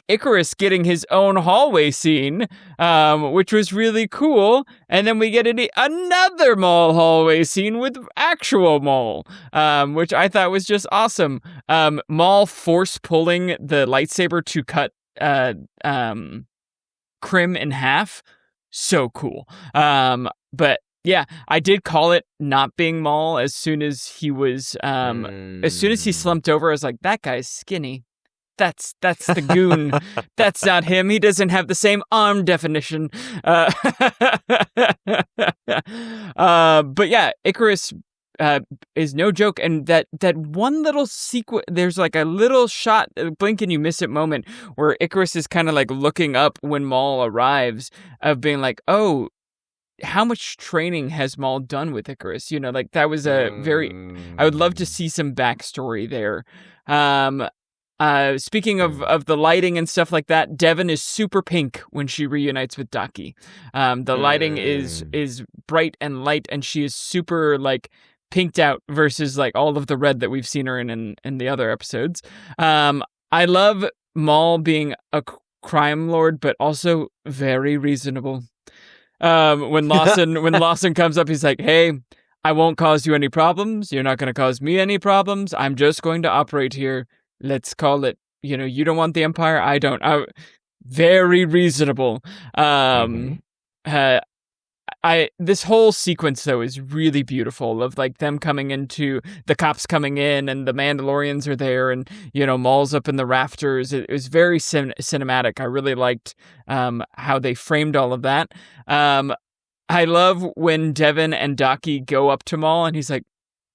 Icarus getting his own hallway scene, which was really cool. And then we get another Maul hallway scene with actual Maul, which I thought was just awesome. Maul force pulling the lightsaber to cut Krim in half. So cool. But yeah, I did call it not being Maul as soon as he was, as soon as he slumped over. I was like, that guy's skinny. That's the goon. That's not him. He doesn't have the same arm definition. But yeah, Icarus is no joke, and that one little sequence, there's like a little shot, blink and you miss it moment, where Icarus is kind of like looking up when Maul arrives, of being like, oh, how much training has Maul done with Icarus? You know, like that was a very, I would love to see some backstory there. Speaking of the lighting and stuff like that, Devon is super pink when she reunites with Daki. The lighting is bright and light, and she is super like pinked out versus like all of the red that we've seen her in the other episodes. I love Maul being a crime lord, but also very reasonable. When Lawson comes up, he's like, "Hey, I won't cause you any problems. You're not going to cause me any problems. I'm just going to operate here. Let's call it, you know, you don't want the Empire. I don't." Very reasonable. This whole sequence though is really beautiful, of like them coming into, the cops coming in, and the Mandalorians are there, and you know, Maul's up in the rafters. It was very cinematic. I really liked how they framed all of that. I love when Devon and Daki go up to Maul, and he's like,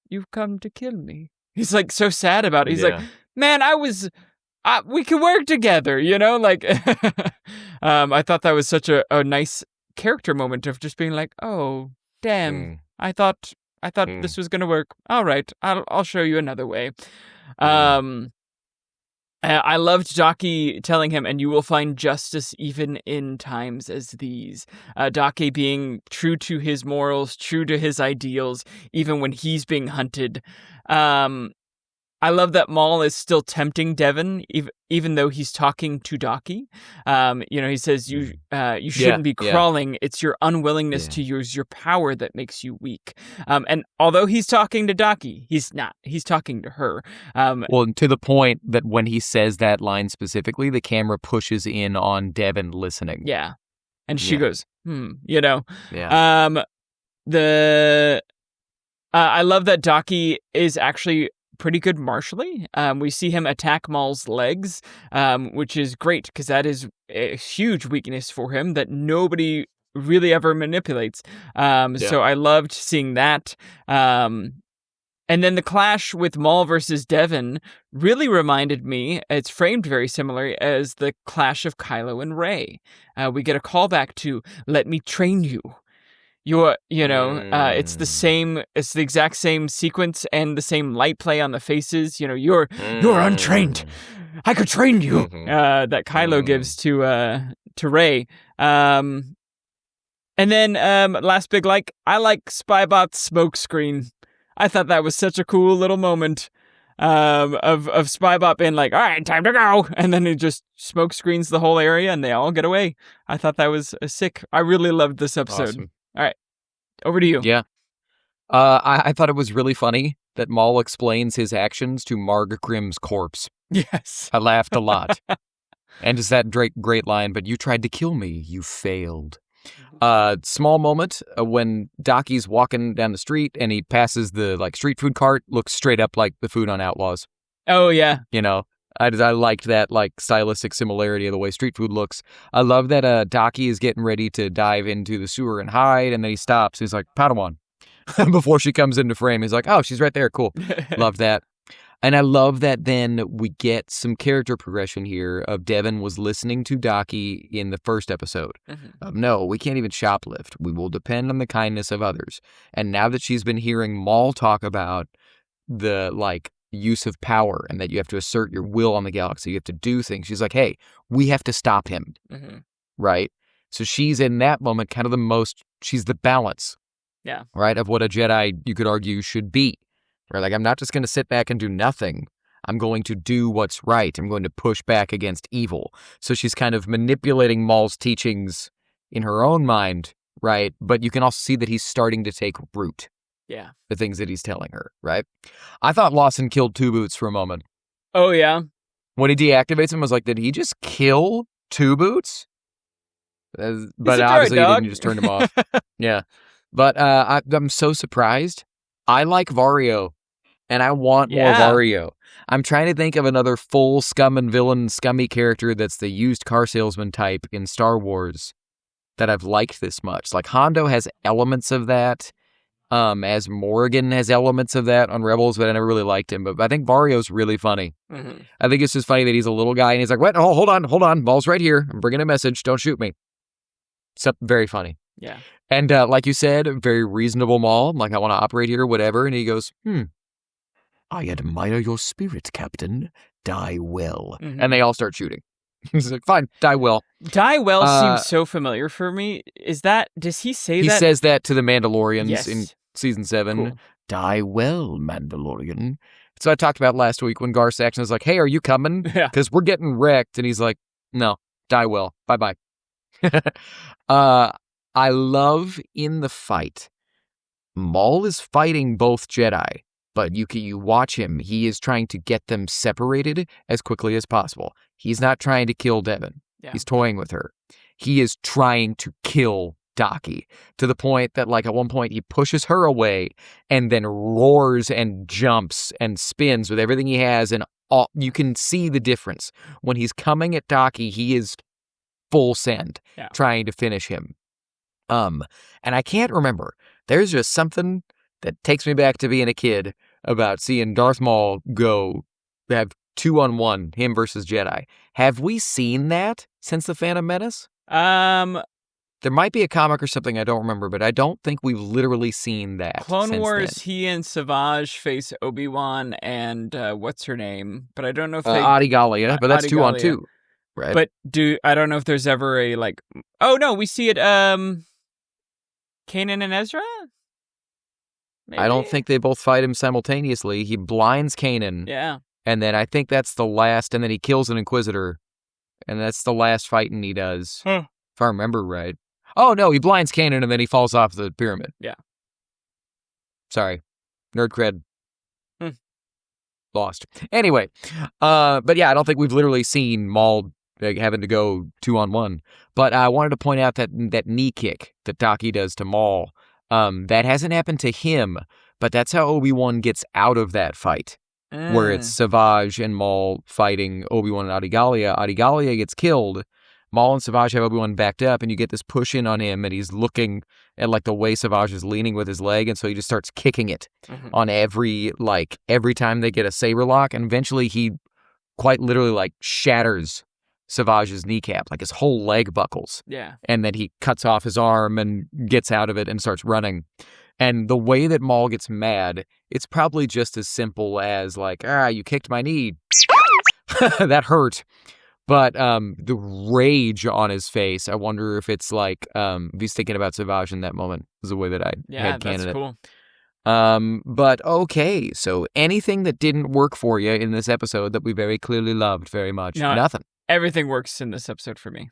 "You've come to kill me." He's like so sad about it. He's like, "Man, we can work together," you know, like. I thought that was such a nice character moment of just being like, "Oh, damn, I thought this was gonna work. All right, I'll show you another way." I loved Daki telling him, "And you will find justice even in times as these." Daki being true to his morals, true to his ideals, even when he's being hunted. I love that Maul is still tempting Devon, even though he's talking to Daki. You know, he says, you shouldn't be crawling. It's your unwillingness to use your power that makes you weak. And although he's talking to Daki, he's not. He's talking to her. Well, to the point that when he says that line specifically, the camera pushes in on Devon listening. Yeah. And she goes, you know. Yeah. I love that Daki is actually pretty good martially. We see him attack Maul's legs, which is great because that is a huge weakness for him that nobody really ever manipulates. So I loved seeing that. And then the clash with Maul versus Devon really reminded me, it's framed very similar as the clash of Kylo and Rey. We get a callback to "Let me train you." It's the exact same sequence and the same light play on the faces. You know, you're untrained. I could train you. That Kylo gives to Rey. And then last big like, I like Spybot's smokescreen. I thought that was such a cool little moment of Spybot being like, "All right, time to go," and then he just smoke screens the whole area and they all get away. I thought that was sick. I really loved this episode. Awesome. All right, over to you. Yeah. I thought it was really funny that Maul explains his actions to Marg Grimm's corpse. Yes. I laughed a lot. And it's that great line, "But you tried to kill me. You failed." Small moment when Daki's walking down the street and he passes the street food cart, looks straight up like the food on Outlaws. Oh, yeah. You know, I liked that stylistic similarity of the way street food looks. I love that Daki is getting ready to dive into the sewer and hide, and then he stops. He's like, "Padawan." Before she comes into frame, he's like, "Oh, she's right there. Cool." Love that. And I love that then we get some character progression here of Devon was listening to Daki in the first episode. No, we can't even shoplift. We will depend on the kindness of others. And now that she's been hearing Maul talk about the use of power and that you have to assert your will on the galaxy, you have to do things, she's like, "Hey, we have to stop him." Right? So she's in that moment kind of she's the balance. Yeah. Right? Of what a Jedi, you could argue, should be. Right? Like, I'm not just going to sit back and do nothing. I'm going to do what's right. I'm going to push back against evil. So she's kind of manipulating Maul's teachings in her own mind, right? But you can also see that he's starting to take root. Yeah. The things that he's telling her, right? I thought Lawson killed Two Boots for a moment. Oh, yeah? When he deactivates him, I was like, did he just kill Two Boots? But obviously he didn't, just turn him off. Yeah. But I'm so surprised. I like Vario. and I want more Vario. I'm trying to think of another full scum and villain scummy character that's the used car salesman type in Star Wars that I've liked this much. Like, Hondo has elements of that, as Morgan has elements of that on Rebels, but I never really liked him. But I think Vario's really funny. Mm-hmm. I think it's just funny that he's a little guy, and he's like, what? Oh, hold on. Maul's right here. I'm bringing a message. Don't shoot me. Something very funny. Yeah. And like you said, very reasonable Maul. Like, I want to operate here, whatever. And he goes, I admire your spirit, Captain. Die well. Mm-hmm. And they all start shooting. He's like, fine, die well. Die well seems so familiar for me. Does he say that? He says that to the Mandalorians in Season 7. Cool. Die well, Mandalorian. So I talked about last week when Gar Saxon was like, hey, are you coming? Yeah. Because we're getting wrecked. And he's like, no, die well. Bye-bye. I love in the fight, Maul is fighting both Jedi, but you watch him. He is trying to get them separated as quickly as possible. He's not trying to kill Devin. Yeah. He's toying with her. He is trying to kill Daki to the point that, like, at one point he pushes her away and then roars and jumps and spins with everything he has, and you can see the difference. When he's coming at Daki, he is full send, trying to finish him. And I can't remember. There's just something that takes me back to being a kid about seeing Darth Maul go have 2-on-1, him versus Jedi. Have we seen that since The Phantom Menace? There might be a comic or something, I don't remember, but I don't think we've literally seen that. Clone Wars, then. He and Savage face Obi-Wan and what's her name? But I don't know if they... Adi Gallia, but that's 2-on-2. Right. But I don't know if there's ever a, like... Oh, no, we see it, Kanan and Ezra? Maybe? I don't think they both fight him simultaneously. He blinds Kanan. Yeah. And then I think that's the last, and then he kills an Inquisitor. And that's the last fighting he does. If I remember right. Oh, no, he blinds Kanan and then he falls off the pyramid. Yeah. Sorry. Nerd cred. Lost. Anyway. But yeah, I don't think we've literally seen Maul having to go 2-on-1. But I wanted to point out that knee kick that Daki does to Maul, that hasn't happened to him, but that's how Obi-Wan gets out of that fight. Where it's Savage and Maul fighting Obi-Wan and Adi Gallia. Adi Gallia gets killed. Maul and Savage have Obi-Wan backed up, and you get this push in on him, and he's looking at, like, the way Savage is leaning with his leg, and so he just starts kicking it on every time they get a saber lock, and eventually he quite literally, like, shatters Savage's kneecap, like his whole leg buckles. Yeah. And then he cuts off his arm and gets out of it and starts running. And the way that Maul gets mad, it's probably just as simple as, like, you kicked my knee. That hurt. But the rage on his face, I wonder if it's like, if he's thinking about Savage in that moment, is the way that I had canon it. Cool. But okay, so anything that didn't work for you in this episode that we very clearly loved very much? No, nothing. Everything works in this episode for me.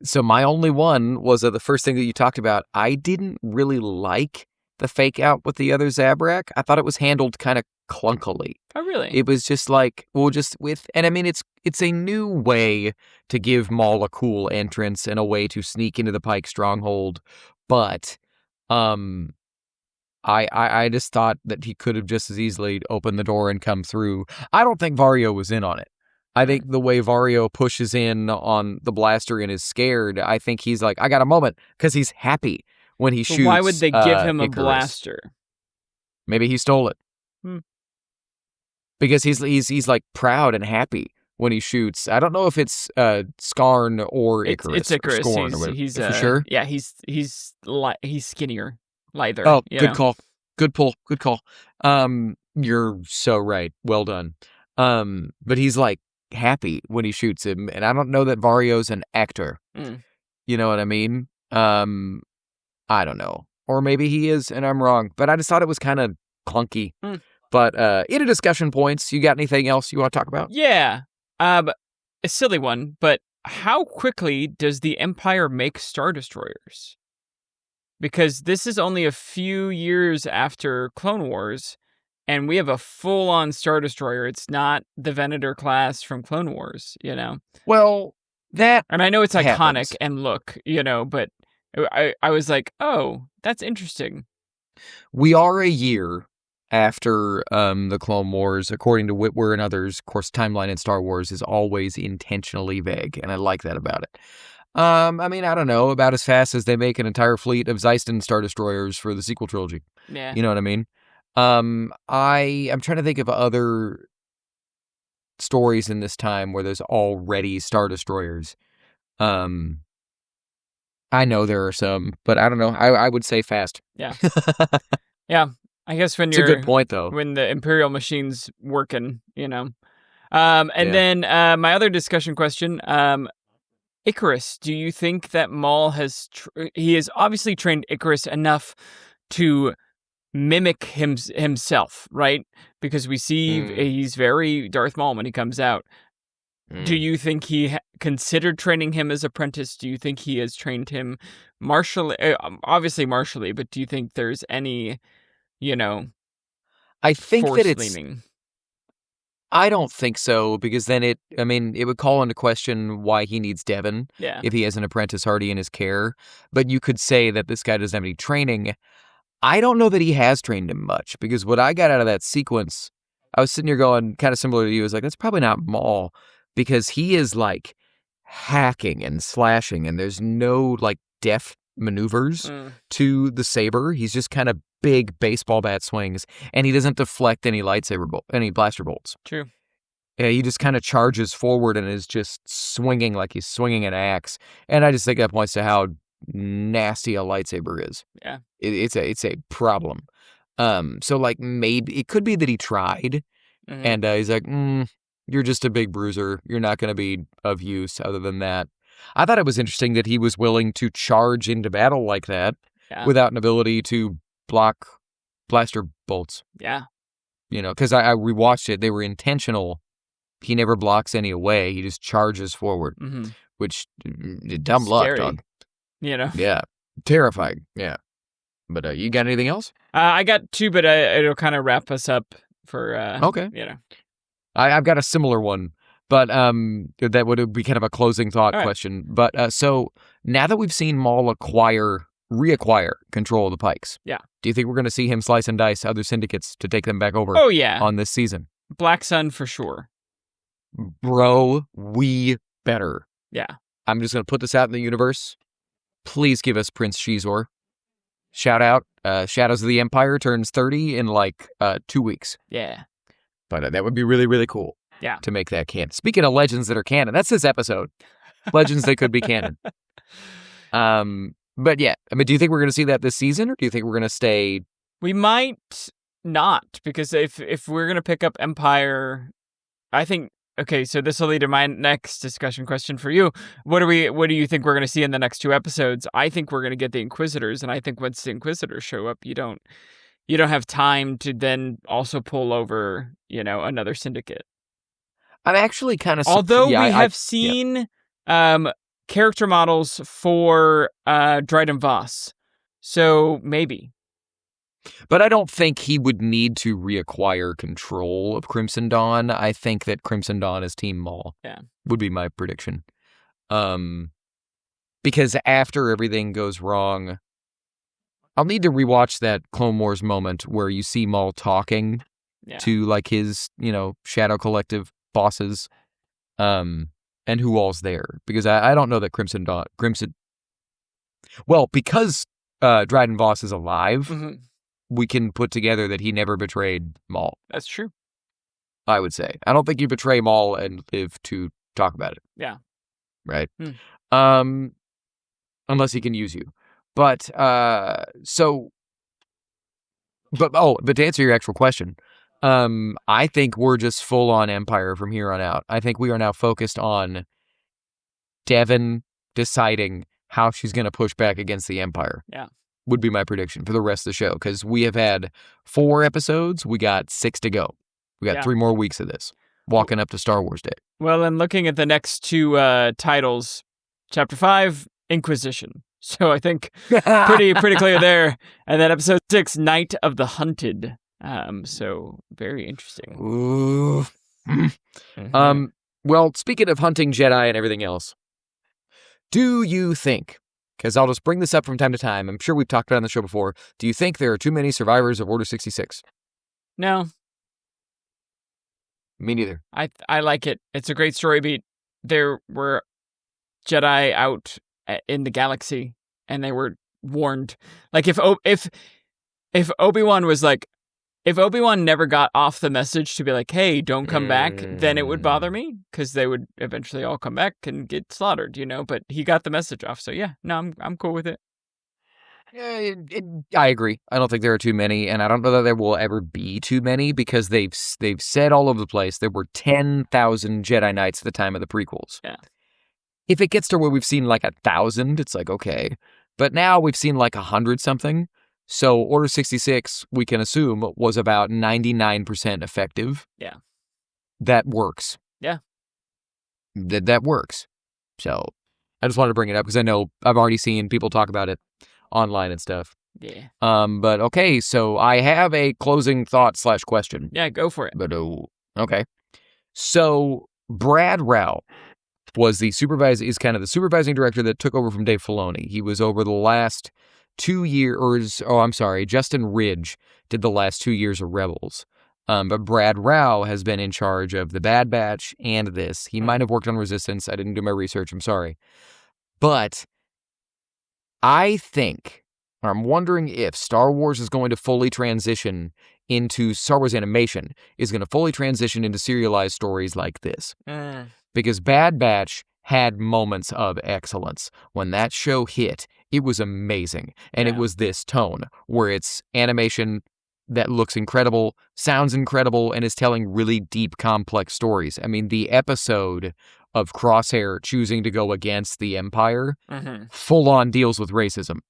So my only one was the first thing that you talked about. I didn't really like the fake out with the other Zabrak. I thought it was handled kind of clunkily. Oh, really? It was just like, and I mean, it's a new way to give Maul a cool entrance and a way to sneak into the Pike stronghold. But, I just thought that he could have just as easily opened the door and come through. I don't think Vario was in on it. I think the way Vario pushes in on the blaster and is scared, I think he's like, I got a moment, because he's happy when he shoots. Why would they give him a Icarus. blaster? Maybe he stole it. Because he's like proud and happy when he shoots. I don't know if it's Skarn or Icarus. It's Icarus. He's for sure. Yeah, he's skinnier, lighter. Oh, good call. Good pull. Good call. You're so right. Well done. But he's like happy when he shoots him, and I don't know that Vario's an actor. You know what I mean? I don't know. Or maybe he is, and I'm wrong. But I just thought it was kind of clunky. But in a discussion points, you got anything else you want to talk about? Yeah. A silly one, but how quickly does the Empire make Star Destroyers? Because this is only a few years after Clone Wars, and we have a full-on Star Destroyer. It's not the Venator class from Clone Wars, you know? Well, that And I know it's iconic happens. and look, you know, but I was like, oh, that's interesting. We are a year after the Clone Wars, according to Whitwer and others, of course, timeline in Star Wars is always intentionally vague, and I like that about it. I mean, I don't know, about as fast as they make an entire fleet of Zeiston Star Destroyers for the sequel trilogy. Yeah. You know what I mean? I'm trying to think of other stories in this time where there's already Star Destroyers. I know there are some, but I don't know. I would say fast. Yeah. Yeah. I guess when it's a good point, though. When the Imperial machine's working, Then my other discussion question, Icarus, do you think that Maul has... he has obviously trained Icarus enough to mimic himself, right? Because we see he's very Darth Maul when he comes out. Do you think he considered training him as apprentice? Do you think he has trained him martially? Obviously martially, but do you think there's any... I think force that it's... leaning? I don't think so, because then it would call into question why he needs Devin if he has an apprentice already in his care. But you could say that this guy doesn't have any training. I don't know that he has trained him much, because what I got out of that sequence, I was sitting here going, kind of similar to you, I was like, that's probably not Maul, because he is like hacking and slashing, and there's no like deft maneuvers to the saber. He's just kind of big baseball bat swings, and he doesn't deflect any any blaster bolts. True. Yeah, he just kind of charges forward and is just swinging like he's swinging an axe. And I just think that points to how nasty a lightsaber is. Yeah, it's a problem. So like maybe it could be that he tried, and he's like, you're just a big bruiser. You're not going to be of use other than that. I thought it was interesting that he was willing to charge into battle like that without an ability to block blaster bolts. Yeah. Because I rewatched it. They were intentional. He never blocks any away. He just charges forward, which dumb luck, dog. Yeah. Terrifying. Yeah. But you got anything else? I got two, but it'll kind of wrap us up for, okay. I've got a similar one, but that would be kind of a closing thought question. But so now that we've seen Maul reacquire control of the Pikes, do you think we're going to see him slice and dice other syndicates to take them back over? Oh, yeah. On this season? Black Sun for sure. Bro, we better. Yeah. I'm just going to put this out in the universe. Please give us Prince Shizor. Shout out. Shadows of the Empire turns 30 in like 2 weeks. Yeah. But that would be really, really cool. Yeah. To make that canon. Speaking of legends that are canon, that's this episode. Legends that could be canon. But yeah, do you think we're going to see that this season, or do you think we're going to stay? We might not, because if we're going to pick up Empire, I think. Okay, so this will lead to my next discussion question for you. What do you think we're going to see in the next 2 episodes? I think we're going to get the Inquisitors, and I think once the Inquisitors show up, you don't have time to then also pull over, another syndicate. I'm actually kind of... Although we have seen character models for Dryden Voss, so maybe. But I don't think he would need to reacquire control of Crimson Dawn. I think that Crimson Dawn is Team Maul. Yeah. Would be my prediction. Because after everything goes wrong, I'll need to rewatch that Clone Wars moment where you see Maul talking to like his, Shadow Collective bosses, and who all's there. Because I don't know that because Dryden Voss is alive, we can put together that he never betrayed Maul. That's true. I would say. I don't think you betray Maul and live to talk about it. Yeah. Right? Unless he can use you. But to answer your actual question, I think we're just full on Empire from here on out. I think we are now focused on Devin deciding how she's going to push back against the Empire. Yeah. Would be my prediction for the rest of the show, because we have had 4 episodes. We got 6 to go. We got 3 more weeks of this, walking up to Star Wars Day. Well, and looking at the next 2 titles, Chapter 5, Inquisition. So I think pretty clear there. And then Episode 6, Night of the Hunted. So very interesting. Ooh. Well, speaking of hunting Jedi and everything else, do you think, because I'll just bring this up from time to time, I'm sure we've talked about it on the show before, do you think there are too many survivors of Order 66? No. Me neither. I like it. It's a great story beat. There were Jedi out in the galaxy, and they were warned. Like if Obi-Wan was like, if Obi-Wan never got off the message to be like, hey, don't come back, then it would bother me, because they would eventually all come back and get slaughtered, But he got the message off, so yeah, no, I'm cool with it. I agree. I don't think there are too many, and I don't know that there will ever be too many, because they've said all over the place there were 10,000 Jedi Knights at the time of the prequels. Yeah. If it gets to where we've seen like 1,000, it's like, okay. But now we've seen like 100-something. So Order 66, we can assume, was about 99% effective. Yeah. That works. Yeah. That works. So I just wanted to bring it up because I know I've already seen people talk about it online and stuff. Yeah. But okay, so I have a closing thought / question. Yeah, go for it. But okay. So Brad Rao is kind of the supervising director that took over from Dave Filoni. He was over the last 2 years. Justin Ridge did the last 2 years of Rebels. But Brad Rao has been in charge of The Bad Batch and this. He might have worked on Resistance. I didn't do my research. I'm sorry. But I think, or I'm wondering if Star Wars is going to fully transition into Star Wars animation, is going to fully transition into serialized stories like this. Because Bad Batch had moments of excellence. When that show hit, it was amazing. And it was this tone where it's animation that looks incredible, sounds incredible, and is telling really deep, complex stories. I mean, the episode of Crosshair choosing to go against the Empire full on deals with racism.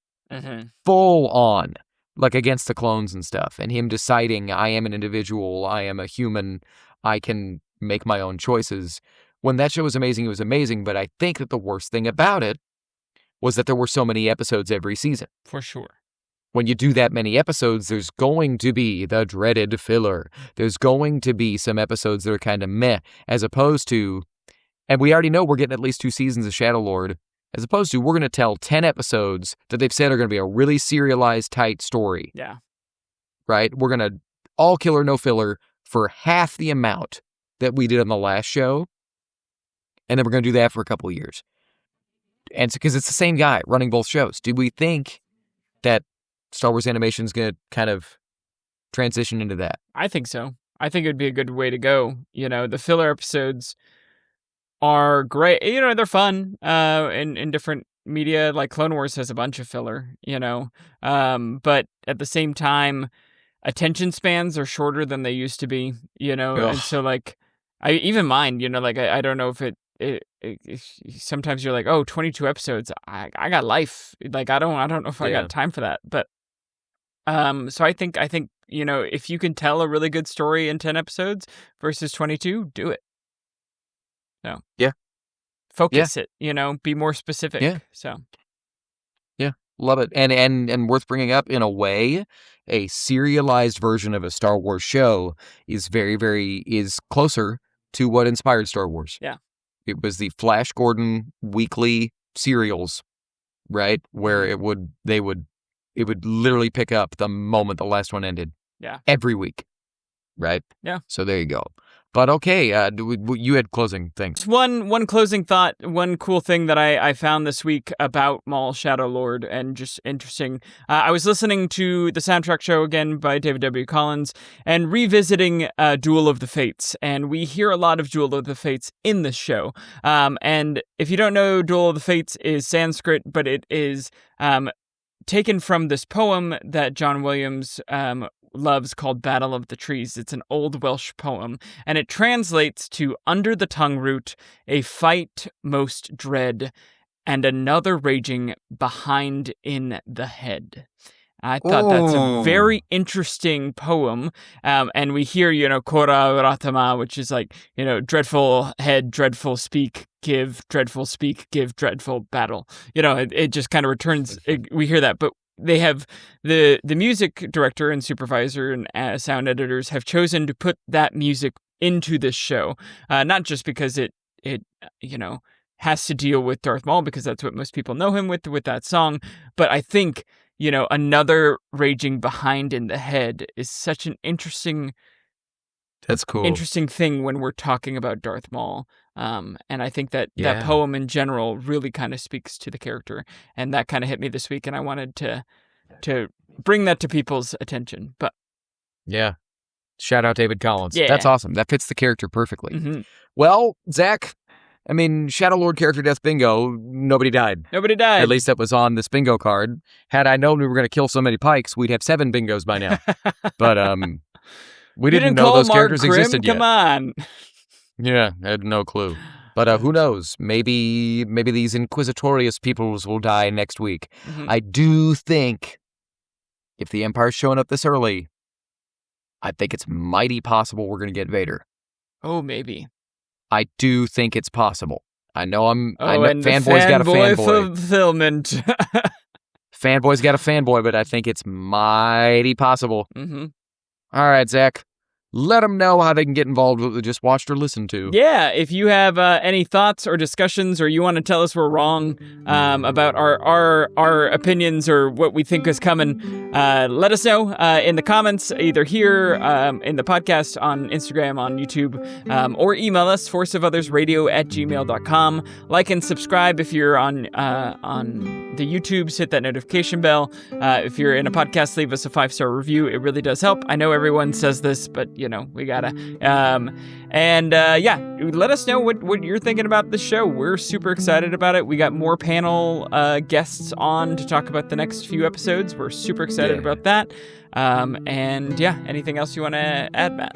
Full on. Like against the clones and stuff. And him deciding, I am an individual, I am a human, I can make my own choices. When that show was amazing, it was amazing, but I think that the worst thing about it was that there were so many episodes every season. For sure. When you do that many episodes, there's going to be the dreaded filler. There's going to be some episodes that are kind of meh, as opposed to, and we already know we're getting at least 2 seasons of Shadowlord, as opposed to we're going to tell 10 episodes that they've said are going to be a really serialized, tight story. Yeah. Right? We're going to all killer, no filler for half the amount that we did on the last show. And then we're going to do that for a couple of years. And because it's the same guy running both shows. Do we think that Star Wars animation is going to kind of transition into that? I think so. I think it would be a good way to go. The filler episodes are great. They're fun in different media. Like Clone Wars has a bunch of filler, but at the same time, attention spans are shorter than they used to be, and so like, I even mine, I don't know if it sometimes you're like, oh, 22 episodes. I got life. Like, I don't know if I got time for that, but so I think if you can tell a really good story in 10 episodes versus 22, do it. No. Yeah. Focus it, be more specific. Yeah. So. Yeah. Love it. And worth bringing up in a way, a serialized version of a Star Wars show is is closer to what inspired Star Wars. Yeah. It was the Flash Gordon weekly serials, right? Where it would literally pick up the moment the last one ended. Yeah. Every week. Right? Yeah. So there you go. But okay, you had closing things. One closing thought, one cool thing that I found this week about Maul Shadowlord, and just interesting. I was listening to the soundtrack show again by David W. Collins and revisiting Duel of the Fates, and we hear a lot of Duel of the Fates in this show. And if you don't know, Duel of the Fates is Sanskrit, but it is taken from this poem that John Williams loves called Battle of the Trees. It's an old Welsh poem, and it translates to under the tongue root, a fight most dread, and another raging behind in the head. I thought that's a very interesting poem. And we hear, Kora Ratama, which is like, dreadful head, dreadful speak, give, dreadful speak, give, dreadful battle. It just kind of returns. We hear that, but they have the music director and supervisor and sound editors have chosen to put that music into this show, not just because it has to deal with Darth Maul, because that's what most people know him with that song, but I think another raging behind in the head is such an interesting That's cool. Interesting thing when we're talking about Darth Maul. And I think that poem in general really kind of speaks to the character. And that kind of hit me this week, and I wanted to bring that to people's attention. But yeah. Shout out David Collins. Yeah. That's awesome. That fits the character perfectly. Mm-hmm. Well, Zach, Shadowlord character death bingo, nobody died. Nobody died. At least that was on this bingo card. Had I known we were going to kill so many pikes, we'd have 7 bingos by now. But we didn't know those characters existed yet. Come on. Yeah, I had no clue. But who knows? Maybe these inquisitorious peoples will die next week. Mm-hmm. I do think if the Empire's showing up this early, I think it's mighty possible we're going to get Vader. Oh, maybe. I do think it's possible. I know and fanboy's got a fanboy. Fulfillment. Fanboy's got a fanboy, but I think it's mighty possible. Mm-hmm. All right, Zach. Let them know how they can get involved with what they just watched or listened to. Yeah, if you have any thoughts or discussions, or you want to tell us we're wrong about our opinions or what we think is coming, let us know in the comments, either here in the podcast, on Instagram, on YouTube, or email us, forceofothersradio@gmail.com. Like and subscribe if you're on the YouTubes. Hit that notification bell. If you're in a podcast, leave us a 5-star review. It really does help. I know everyone says this, but we gotta. Let us know what you're thinking about the show. We're super excited about it. We got more panel guests on to talk about the next few episodes. We're super excited about that. Anything else you want to add, Matt?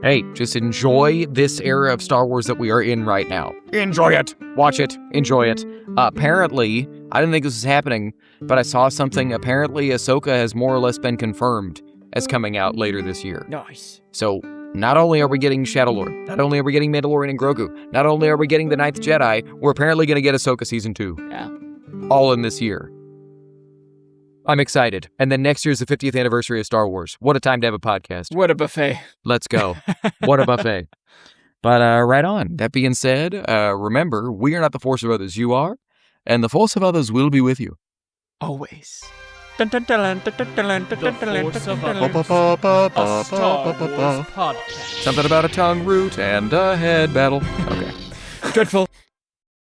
Hey, just enjoy this era of Star Wars that we are in right now. Enjoy it. Watch it. Enjoy it. Apparently, I didn't think this was happening, but I saw something. Apparently, Ahsoka has more or less been confirmed as coming out later this year. Nice. So, not only are we getting Shadowlord, not only are we getting Mandalorian and Grogu, not only are we getting The Ninth Jedi, we're apparently going to get Ahsoka Season 2. Yeah. All in this year. I'm excited. And then next year's the 50th anniversary of Star Wars. What a time to have a podcast. What a buffet. Let's go. What a buffet. But right on. That being said, remember, we are not the force of others. You are. And the force of others will be with you. Always. The Force of Others, a Star Wars podcast. Something about a tongue root and a head battle. Okay. Dreadful.